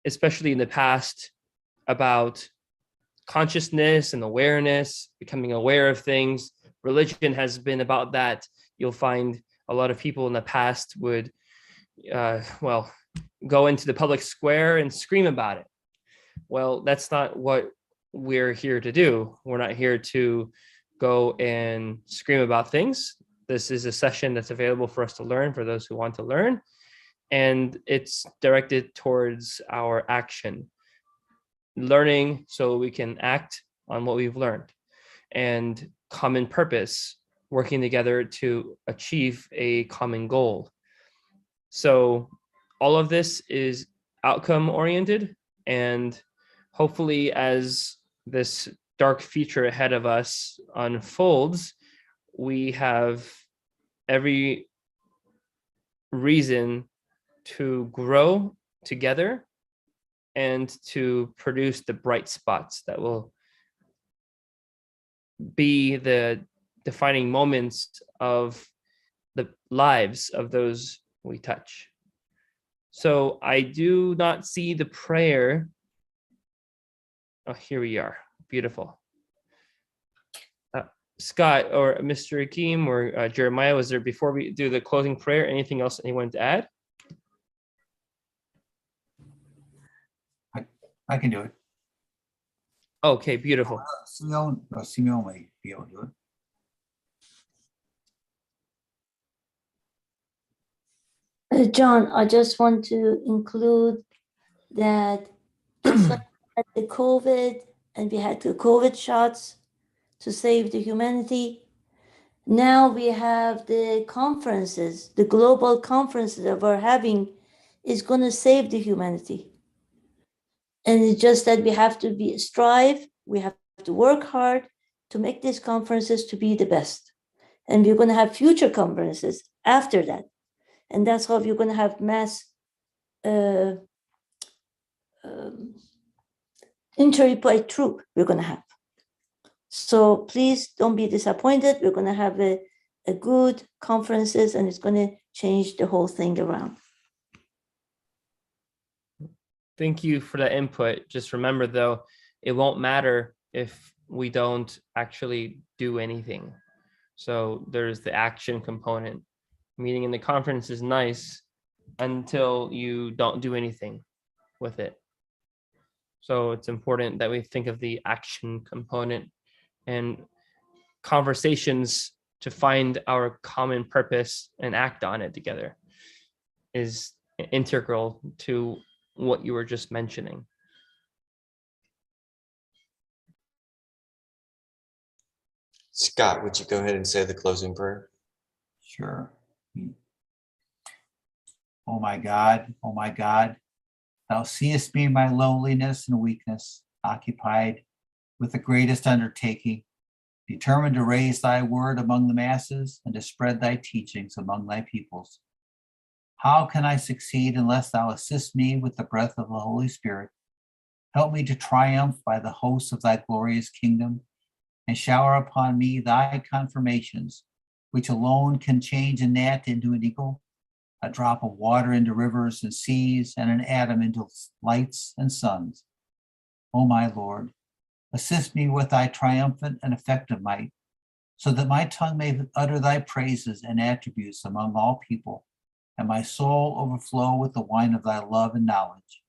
Speaker 1: especially in the past, about consciousness and awareness, becoming aware of things. Religion has been about that. You'll find a lot of people in the past would, go into the public square and scream about it. Well, that's not what we're here to do. We're not here to go and scream about things. This is a session that's available for us to learn, for those who want to learn. And it's directed towards our action. Learning so we can act on what we've learned. And common purpose, working together to achieve a common goal. So all of this is outcome oriented, and hopefully as this dark future ahead of us unfolds, we have every reason to grow together and to produce the bright spots that will be the defining moments of the lives of those we touch. So I do not see the prayer. Oh, here we are. Beautiful. Scott or Mr. Akeem or Jeremiah, was there, before we do the closing prayer, anything else anyone to add?
Speaker 2: I can do it.
Speaker 1: Okay, beautiful.
Speaker 2: Simeon may be able to do it.
Speaker 11: John, I just want to include that just like the COVID, and we had the COVID shots to save the humanity. Now we have the conferences, the global conferences that we're having is going to save the humanity. And it's just that we have to strive, we have to work hard to make these conferences to be the best. And we're going to have future conferences after that. And that's how you're going to have mass inter-reply troop we're going to have. So please don't be disappointed. We're going to have a good conferences, and it's going to change the whole thing around.
Speaker 1: Thank you for that input. Just remember, though, it won't matter if we don't actually do anything. So there's the action component. Meeting in the conference is nice until you don't do anything with it. So it's important that we think of the action component, and conversations to find our common purpose and act on it together is integral to what you were just mentioning.
Speaker 3: Scott, would you go ahead and say the closing prayer?
Speaker 2: Sure. Oh my God, thou seest me in my lowliness and weakness, occupied with the greatest undertaking, determined to raise thy word among the masses and to spread thy teachings among thy peoples. How can I succeed unless thou assist me with the breath of the Holy Spirit? Help me to triumph by the hosts of thy glorious kingdom, and shower upon me thy confirmations, which alone can change a gnat into an eagle, a drop of water into rivers and seas, and an atom into lights and suns. O my Lord, assist me with thy triumphant and effective might, so that my tongue may utter thy praises and attributes among all people, and my soul overflow with the wine of thy love and knowledge.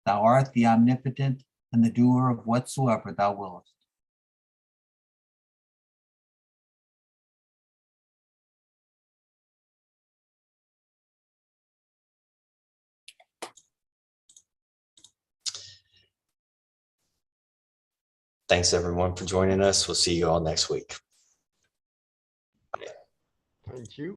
Speaker 2: Thou art the omnipotent and the doer of whatsoever thou willest.
Speaker 3: Thanks everyone for joining us. We'll see you all next week.
Speaker 4: Thank you.